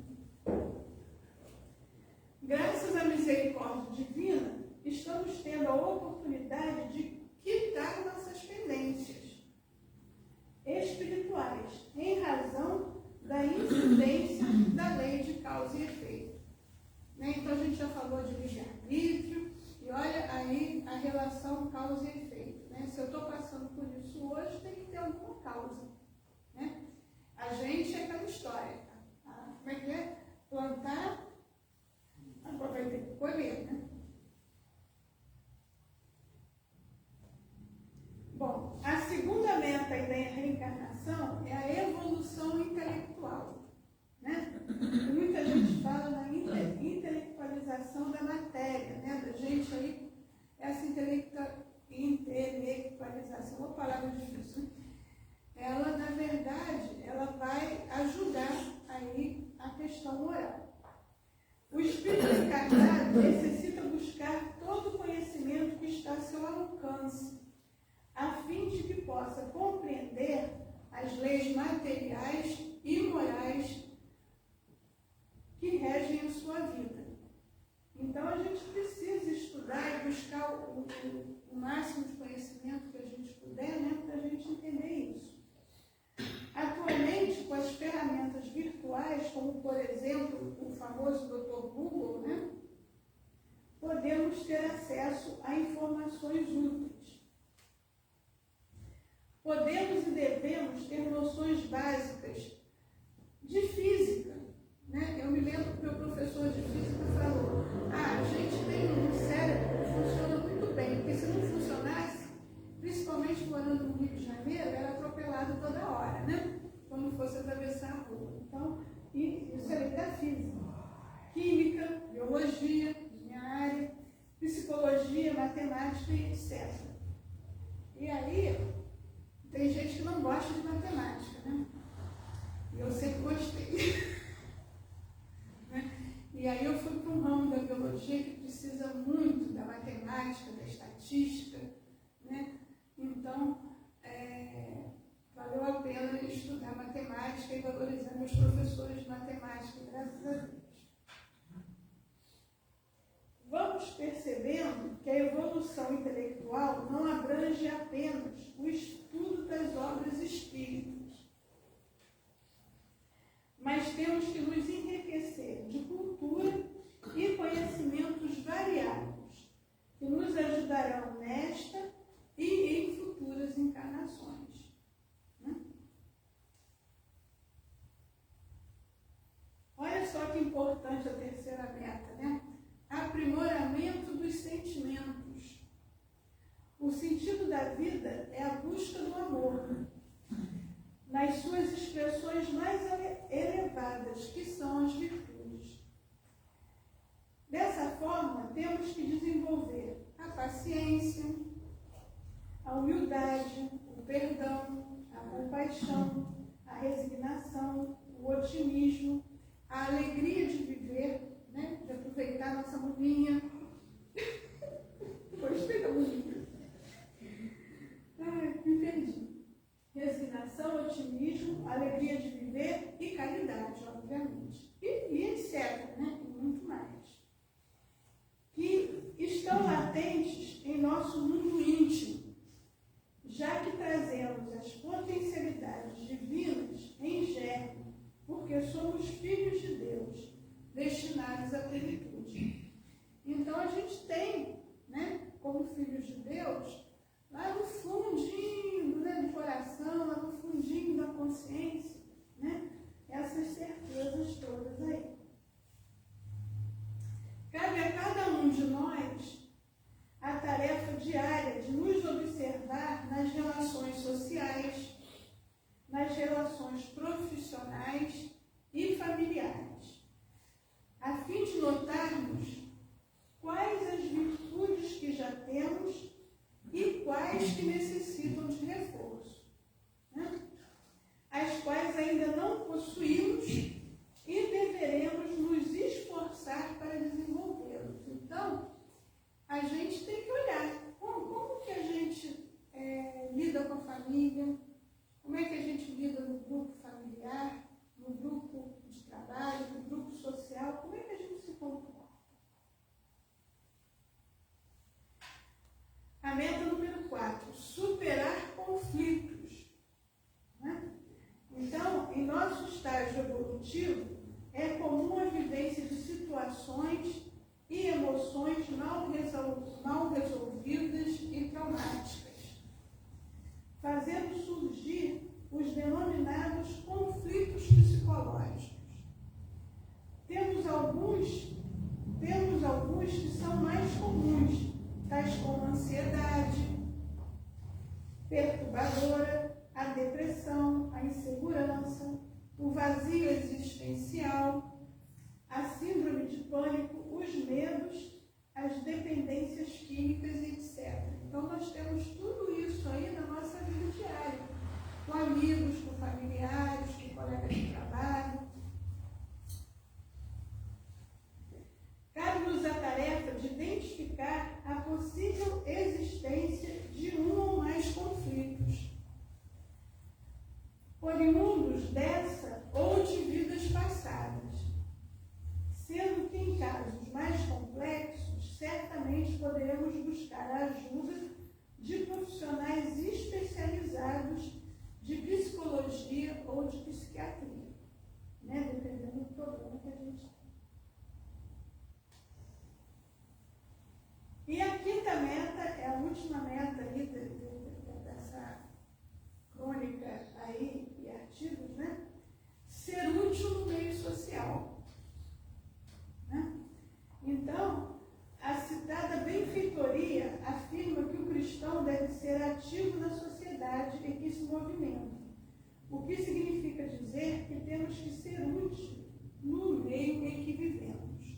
Graças à misericórdia divina, estamos tendo a oportunidade de quitar nossas pendências espirituais, em razão da incidência da lei de causa e efeito. Né? Então, a gente já falou de livre-arbítrio, e olha aí a relação causa e efeito. Né? Se eu estou passando por isso hoje, tem que ter alguma causa. Né? A gente é aquela história. Como é que é? Plantar, agora vai ter que colher, né? Bom, a segunda meta da reencarnação é a evolução intelectual, né? Muita gente fala na intelectualização da matéria, né? Da gente aí, essa intelectualização, uma palavra difícil, ela, na verdade, ela vai ajudar aí a questão moral. O espírito encarnado necessita buscar todo o conhecimento que está a seu alcance, a fim de que possa compreender as leis materiais e morais que regem a sua vida. Então, a gente precisa estudar e buscar o máximo de conhecimento que a gente puder, né, para a gente entender isso. Atualmente, com as ferramentas virtuais, como, por exemplo, o famoso Dr. Google, né, podemos ter acesso a informações úteis. Podemos e devemos ter noções básicas de física, né? Eu me lembro que o meu professor de física falou: a gente tem um cérebro que funciona muito bem, porque se não funcionasse, principalmente morando no Rio de Janeiro, era atropelado toda hora, né? Quando fosse atravessar a rua. Então, isso é metafísica. Química, biologia, minha área, psicologia, matemática e etc. E aí, tem gente que não gosta de matemática, né? E eu sempre gostei. E aí eu fui para um ramo da biologia que precisa muito da matemática, da estatística, né? Então, valeu a pena estudar matemática e valorizar meus professores de matemática, graças a Deus. Vamos percebendo que a evolução intelectual não abrange apenas o estudo das obras espíritas, mas temos que nos enriquecer de cultura e conhecimentos variados, que nos ajudarão nesta e em futuras encarnações. Né? Olha só que importante a terceira meta, né? Aprimoramento dos sentimentos. O sentido da vida é a busca do amor, nas suas expressões mais elevadas, que são as virtudes. Dessa forma, temos que desenvolver a paciência, a humildade, o perdão, a compaixão, a resignação, o otimismo, a alegria de viver, né? De aproveitar nossa mulinha. Gostei da mulinha. Ai, me perdi. Resignação, otimismo, alegria de viver e caridade, obviamente. E etc., né? E muito mais. Que estão latentes em nosso mundo íntimo, já que trazemos as potencialidades divinas em germe, porque somos filhos de Deus, destinados à plenitude. Então a gente tem, né, como filhos de Deus, lá no fundinho, né, do coração, lá no fundinho da consciência, né, essas certezas todas aí. Cabe a cada um de nós a tarefa diária de nos observar nas relações sociais, nas relações profissionais e familiares, a fim de notarmos quais as virtudes que já temos e quais que necessitam de reforço, né? As quais ainda não possuímos e deveremos nos esforçar para desenvolvê-los. Então, a gente tem que olhar como que a gente lida com a família, como é que a gente lida no grupo familiar, no grupo de trabalho, no grupo social, como é que a gente se comporta. A meta número 4, superar conflitos. Né? Então, em nosso estágio evolutivo, é comum a vivência de situações e emoções mal resolvidas e traumáticas, fazendo surgir os denominados conflitos psicológicos. Temos alguns que são mais comuns, tais como a ansiedade perturbadora, a depressão, a insegurança, o vazio existencial, a síndrome de pânico, os medos, as dependências químicas, etc. Então, nós temos tudo isso aí na nossa vida diária, com amigos, com familiares, com colegas de trabalho. Cabe-nos a tarefa de identificar a possível existência de um ou mais conflitos, oriundos dessa ou de vidas passadas, sendo que em casos mais complexos, certamente poderemos buscar a ajuda de profissionais especializados de psicologia ou de psiquiatria, né? Dependendo do problema que a gente tem. última meta aí dessa crônica aí e artigos, né? Ser útil no meio social. Né? Então, a citada benfeitoria afirma que o cristão deve ser ativo na sociedade em que se movimenta, o que significa dizer que temos que ser úteis no meio em que vivemos.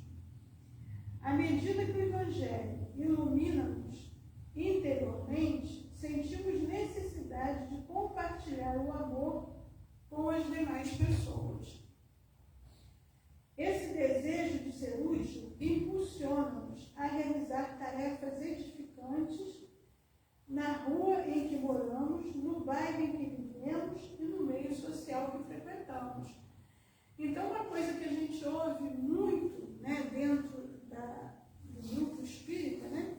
À medida que o Evangelho ilumina-nos interiormente, sentimos necessidade de compartilhar o amor com as demais pessoas. Esse desejo de ser útil impulsiona-nos a realizar tarefas edificantes na rua em que moramos, no bairro em que vivemos e no meio social que frequentamos. Então, uma coisa que a gente ouve muito, né, dentro do grupo espírita, né,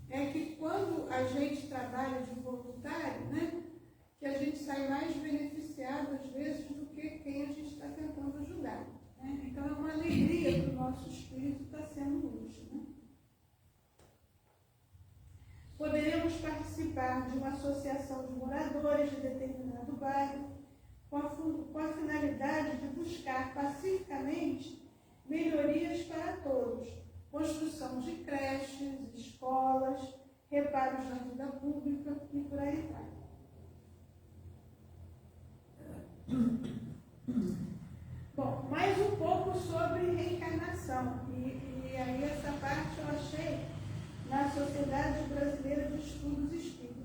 é que quando a gente trabalha de voluntário, né, que a gente sai mais beneficiado, às vezes, do que quem a gente está tentando ajudar. Né? Então, é uma alegria para o nosso espírito estar sendo útil. Né? Poderemos participar de uma associação de moradores de determinado bairro com a finalidade de buscar pacificamente melhorias para todos, construção de creches, escolas, reparos na vida pública e por aí vai. Bom, mais um pouco sobre reencarnação, e aí essa parte eu achei na Sociedade Brasileira de Estudos Espíritas.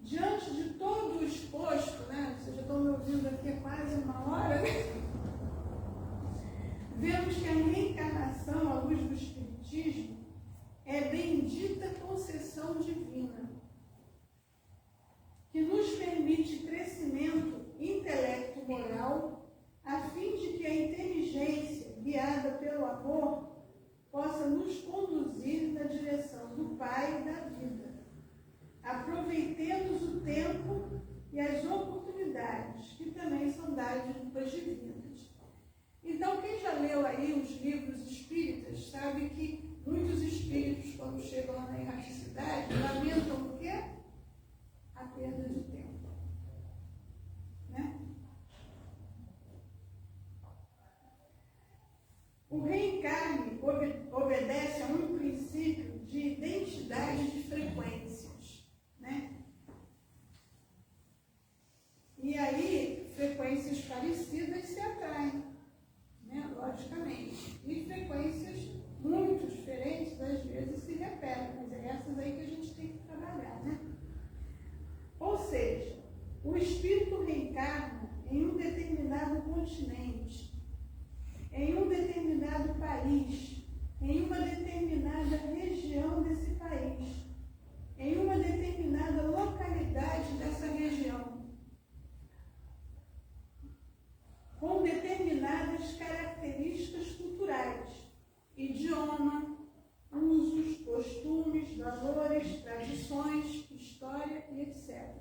Diante de todo o exposto, né, vocês já estão me ouvindo aqui há quase uma hora, né? Vemos que a reencarnação, à luz do Espiritismo, é bendita concessão divina, que nos permite crescimento intelecto-moral, a fim de que a inteligência, guiada pelo amor, possa nos conduzir na direção do Pai e da vida. Aproveitemos o tempo e as oportunidades, que também são dádivas divinas. Então, quem já leu aí os livros espíritas, sabe que muitos espíritos, quando chegam lá na erraticidade, lamentam o quê? A perda de tempo. Né? O reencarne obedece a um princípio de identidade de frequências. Né? E aí, frequências parecidas se atraem, né? Logicamente. E frequências muito diferentes, às vezes, se repetem, mas é essas aí que a gente tem que trabalhar, né? Ou seja, o espírito reencarna em um determinado continente, em um determinado país, em uma determinada região desse país, em uma determinada localidade dessa região, com determinadas características culturais, idioma, usos, costumes, valores, tradições, história e etc.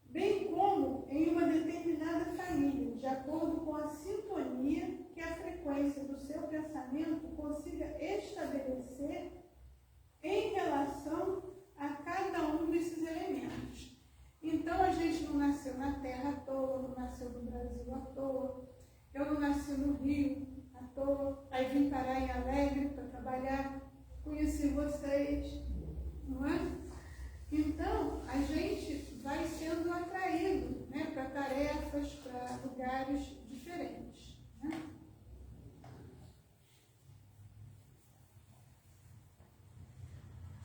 Bem como em uma determinada família, de acordo com a sintonia que a frequência do seu pensamento consiga estabelecer em relação a cada um desses elementos. Então, a gente não nasceu na Terra à toa, não nasceu no Brasil à toa, eu não nasci no Rio à toa, aí vim parar em Alegre para trabalhar, conheci vocês, não é? Então, a gente vai sendo atraído, né, para tarefas, para lugares diferentes. Né?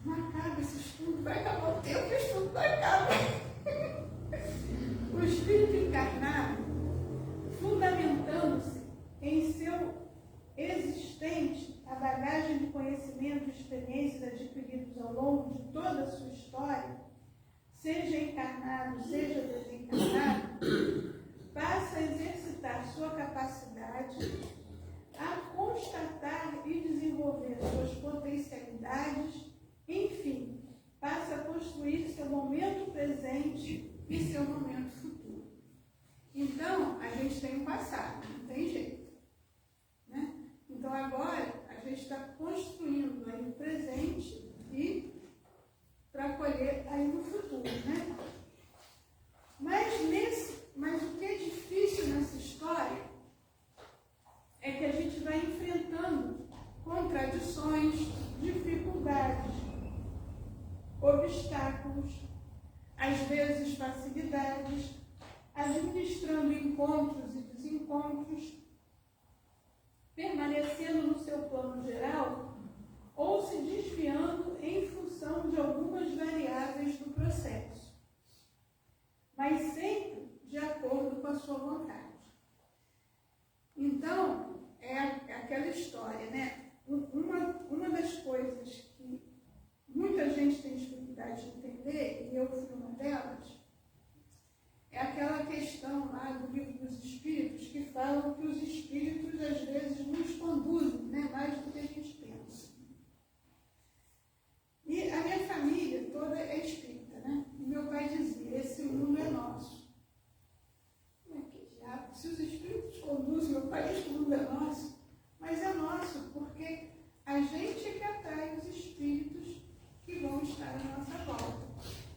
Não acaba esse estudo, vai acabar o tempo, o estudo não acaba. O espírito encarnado, fundamentando-se em seu existente, a bagagem de conhecimento e experiências adquiridos ao longo de toda a sua história, seja encarnado, seja desencarnado, passa a exercitar sua capacidade a constatar e desenvolver suas potencialidades, enfim, passa a construir seu momento presente e seu momento futuro. Então, a gente tem um passado, não tem jeito. Né? Então, agora, a gente está construindo aí para colher aí no futuro, né? Mas o que é difícil nessa história é que a gente vai enfrentando contradições, dificuldades, obstáculos, às vezes facilidades, administrando encontros e desencontros, permanecendo no seu plano geral ou se desviando em função de algumas variáveis do processo, mas sempre de acordo com a sua vontade. Então, é aquela história, né? Uma das coisas que muita gente tem dificuldade de entender, e eu fui uma delas, é aquela questão lá do livro dos Espíritos, que falam que os Espíritos às vezes nos conduzem, né? Mais do que a gente pensa. E a minha família toda é espírita, né? E meu pai dizia, esse mundo é nosso. Se os espíritos conduzem, meu pai diz que o mundo é nosso, mas é nosso, porque a gente é que atrai os espíritos que vão estar à nossa volta,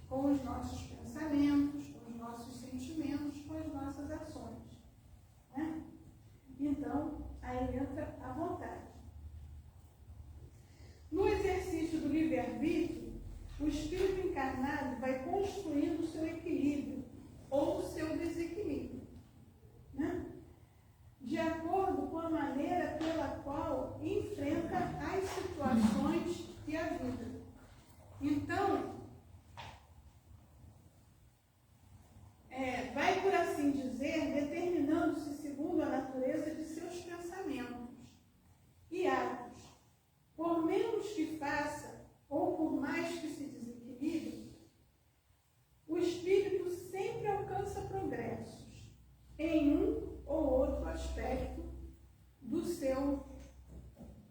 com os nossos pensamentos, com os nossos sentimentos, com as nossas ações, né? Então, aí entra a vontade. No exercício do livre-arbítrio, o espírito encarnado vai construindo o seu equilíbrio ou o seu desequilíbrio, né? De acordo com a maneira pela qual enfrenta as situações e a vida. Então, vai, por assim dizer, determinando-se segundo a natureza de seus pensamentos e atos. Por menos que faça, ou por mais que se desequilibre, o espírito sempre alcança progressos em um ou outro aspecto do seu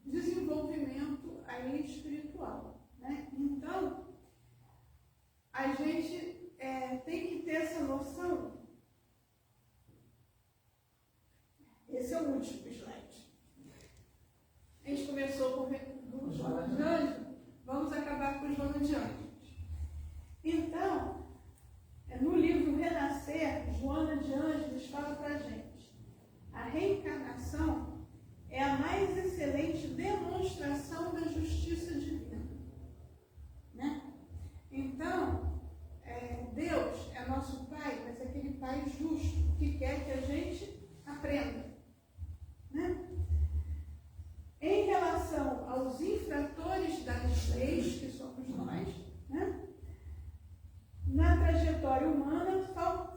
desenvolvimento aí espiritual, né? Então, a gente tem que ter essa noção. Esse é o último slide. A gente começou com o Joana de Ângeles, vamos acabar com o Joana de Ângeles. Então, no livro Renascer, Joana de Ângeles fala para a gente: a reencarnação é a mais excelente demonstração da justiça divina, né? Então, Deus é nosso Pai, mas é aquele Pai justo que quer que a gente aprenda, né? Em relação aos infratores das leis, que somos nós, né? Na trajetória humana,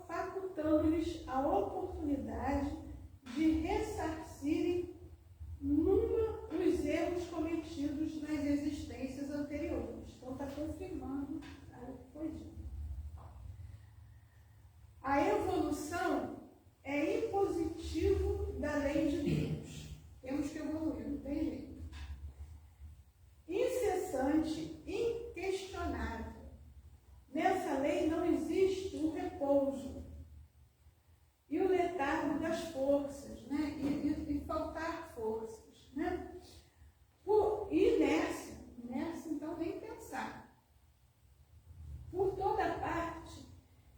facultando-lhes a oportunidade de ressarcirem os erros cometidos nas existências anteriores. Então, está confirmando o que foi dito. A evolução é impositivo da lei de Deus. Temos que evoluir, não tem jeito. Incessante, inquestionável. Nessa lei não existe o repouso e o letargo das forças, né? E faltar forças, né? Por inércia, então nem pensar. Por toda parte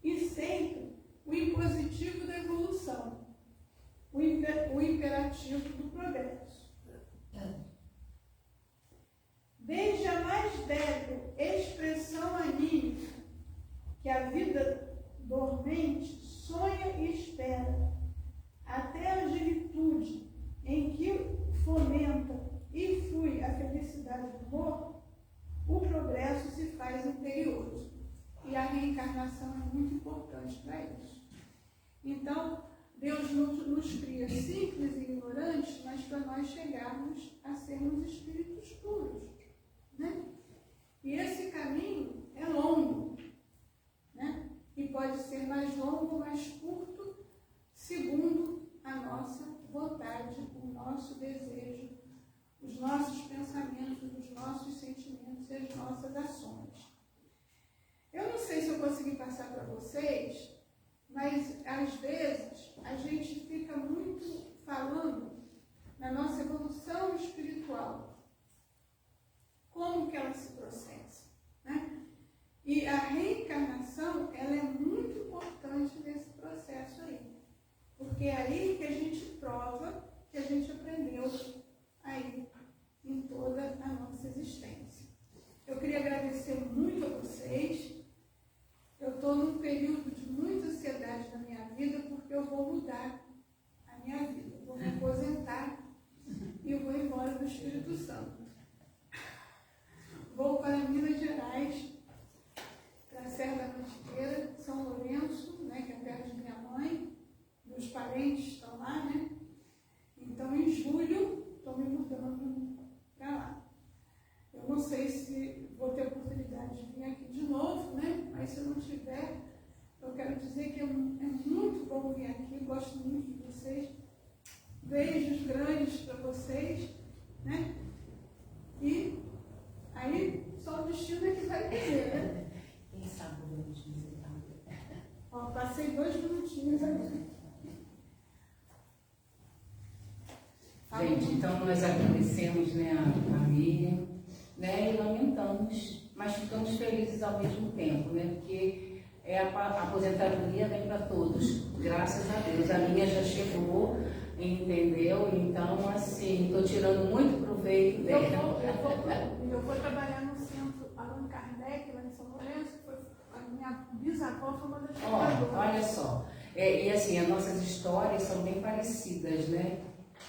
e sempre o impositivo da evolução, o imperativo do progresso. Desde a mais débil expressão anímica que a vida dormente sonha e espera, até a agilitude em que fomenta e flui a felicidade do morto, o progresso se faz imperioso. E a reencarnação é muito importante para isso. Então, Deus nos cria simples e ignorantes, mas para nós chegarmos a sermos espíritos puros, né? E esse caminho é longo, né? E pode ser mais longo ou mais curto, segundo a nossa vontade, o nosso desejo, os nossos pensamentos, os nossos sentimentos e as nossas ações. Eu não sei se eu consegui passar para vocês, mas às vezes a gente fica muito falando na nossa evolução espiritual. Como que ela se processa, né? E a reencarnação, ela é muito importante nesse processo aí. Porque é aí que a gente prova que a gente aprendeu aí em toda a nossa existência. Eu queria agradecer muito a vocês. Eu estou num período de muita ansiedade na minha vida, porque eu vou mudar a minha vida. Eu vou me aposentar e eu vou embora do Espírito Santo. Vou para Minas Gerais, para a Serra da Mantiqueira, São Lourenço, né, que é perto de minha mãe. Meus parentes estão lá, né? Então, em julho, estou me mudando para lá. Eu não sei se vou ter oportunidade de vir aqui de novo, né? Mas se eu não tiver, eu quero dizer que é muito bom vir aqui, gosto muito de vocês. Beijos grandes para vocês, né? E aí, só o destino é que vai dizer, né? Quem sabe podemos visitar. Ó, passei 2 minutinhos aqui. Gente, então nós agradecemos, né, a Miriam, né, e lamentamos, mas ficamos felizes ao mesmo tempo, né, porque a aposentadoria vem para todos, graças a Deus. A minha já chegou, entendeu? Então, assim, estou tirando muito proveito dela. Eu vou trabalhar no centro Allan Kardec, lá em São Lourenço. A minha bisavó foi uma das fundadoras. Olha só, e assim, as nossas histórias são bem parecidas, né?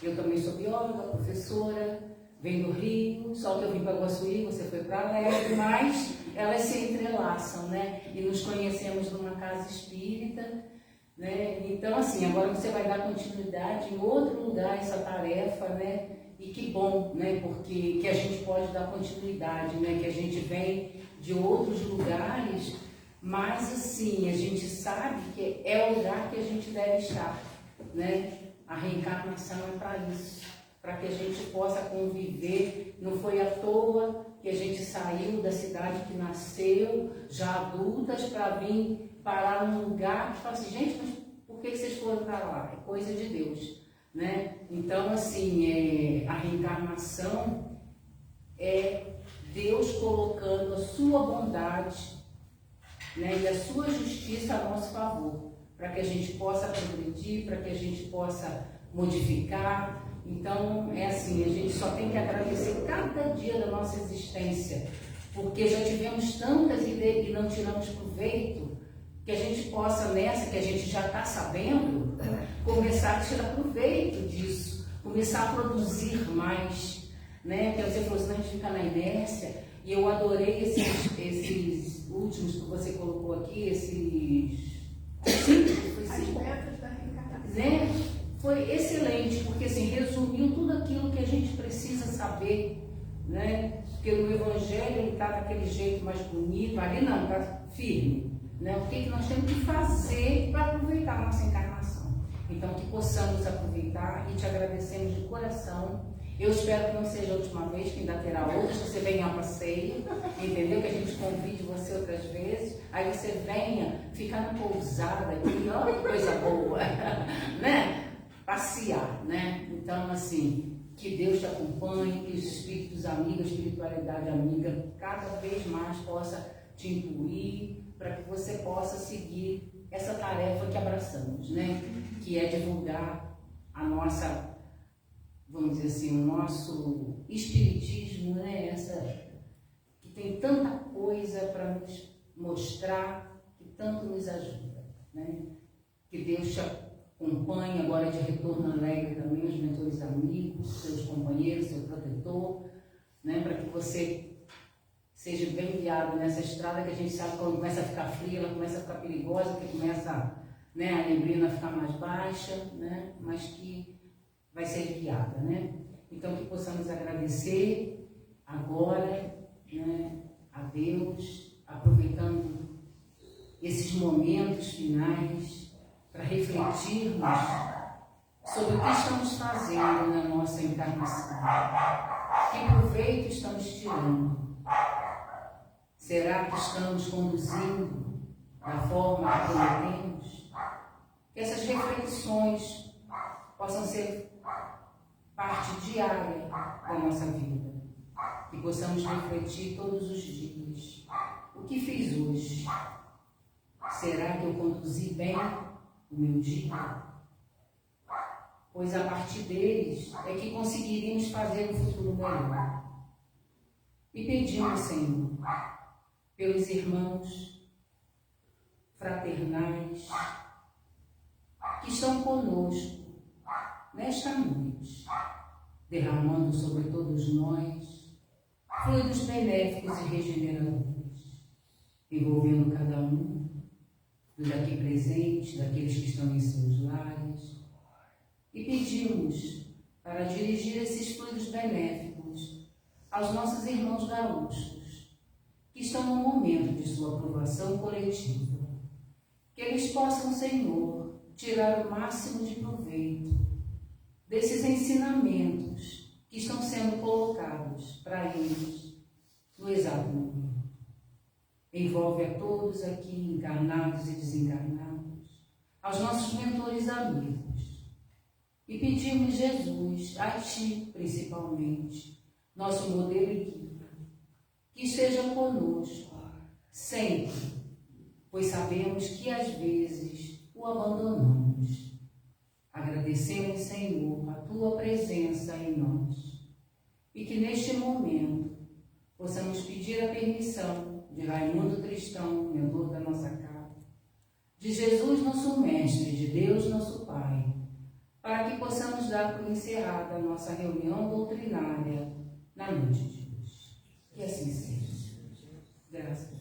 Eu também sou bióloga, professora, venho do Rio, só que eu vim para Guaçuí, você foi para Alegre, mas elas se entrelaçam, né? E nos conhecemos numa casa espírita, né? Então, assim, agora você vai dar continuidade em outro lugar essa tarefa, né? E que bom, né? Porque que a gente pode dar continuidade, né? Que a gente vem de outros lugares, mas assim, a gente sabe que é o lugar que a gente deve estar, né? A reencarnação é para isso, para que a gente possa conviver. Não foi à toa que a gente saiu da cidade que nasceu, já adultas, para vir parar num lugar que fala assim, gente, mas por que vocês foram para lá? É coisa de Deus, né? Então, assim, a reencarnação é Deus colocando a sua bondade, né, e a sua justiça a nosso favor, para que a gente possa progredir, para que a gente possa modificar. Então, é assim, a gente só tem que agradecer cada dia da nossa existência, porque já tivemos tantas ideias e não tiramos proveito, que a gente possa, nessa que a gente já está sabendo, começar a tirar proveito disso, começar a produzir mais, né? Porque você falou assim, a gente fica na inércia, e eu adorei esses últimos que você colocou aqui, Aspectos da reencarnação. né? Foi excelente, porque assim, resumiu tudo aquilo que a gente precisa saber, né? Porque no Evangelho ele está daquele jeito mais bonito, ali não, está firme, né? O que nós temos que fazer para aproveitar a nossa encarnação. Então, que possamos aproveitar, e te agradecemos de coração. Eu espero que não seja a última vez, que ainda terá outras, que você venha a passeio, entendeu? Que a gente convide você outras vezes, aí você venha ficar na pousada aqui, ó, que coisa boa, né? Passear, né? Então, assim, que Deus te acompanhe, que os espíritos amigos, a espiritualidade amiga, cada vez mais possa te incluir, para que você possa seguir essa tarefa que abraçamos, né? Que é divulgar a nossa, vamos dizer assim, o nosso espiritismo, né? Que tem tanta coisa para nos mostrar, que tanto nos ajuda, né? Que Deus te acompanhe agora de retorno alegre também, os mentores amigos, seus companheiros, seu protetor, né? Para que você seja bem guiado nessa estrada, que a gente sabe que quando começa a ficar fria, ela começa a ficar perigosa, que começa, né, a neblina a ficar mais baixa, né? Mas que vai ser guiada, né? Então, que possamos agradecer agora, né, a Deus, aproveitando esses momentos finais para refletirmos sobre o que estamos fazendo na nossa encarnação, que proveito estamos tirando. Será que estamos conduzindo da forma que prometemos? Que essas reflexões possam ser parte diária da nossa vida. Que possamos refletir todos os dias. O que fiz hoje? Será que eu conduzi bem o meu dia? Pois a partir deles é que conseguiríamos fazer um futuro melhor. E pedimos, Senhor, pelos irmãos fraternais que estão conosco nesta noite, derramando sobre todos nós fluidos benéficos e regeneradores, envolvendo cada um dos aqui presentes, daqueles que estão em seus lares, e pedimos para dirigir esses fluidos benéficos aos nossos irmãos gaúchos, que estão no momento de sua aprovação coletiva, que eles possam, Senhor, tirar o máximo de proveito desses ensinamentos que estão sendo colocados para eles no exato momento. Envolve a todos aqui, encarnados e desencarnados, aos nossos mentores amigos. E pedimos, Jesus, a Ti principalmente, nosso modelo e guia, que estejam conosco sempre, pois sabemos que às vezes o abandonamos. Agradecemos, Senhor, a Tua presença em nós e que neste momento possamos pedir a permissão de Raimundo Tristão, mentor da nossa casa, de Jesus, nosso Mestre, de Deus, nosso Pai, para que possamos dar por encerrada a nossa reunião doutrinária na noite de hoje. Que assim seja. Graças a Deus.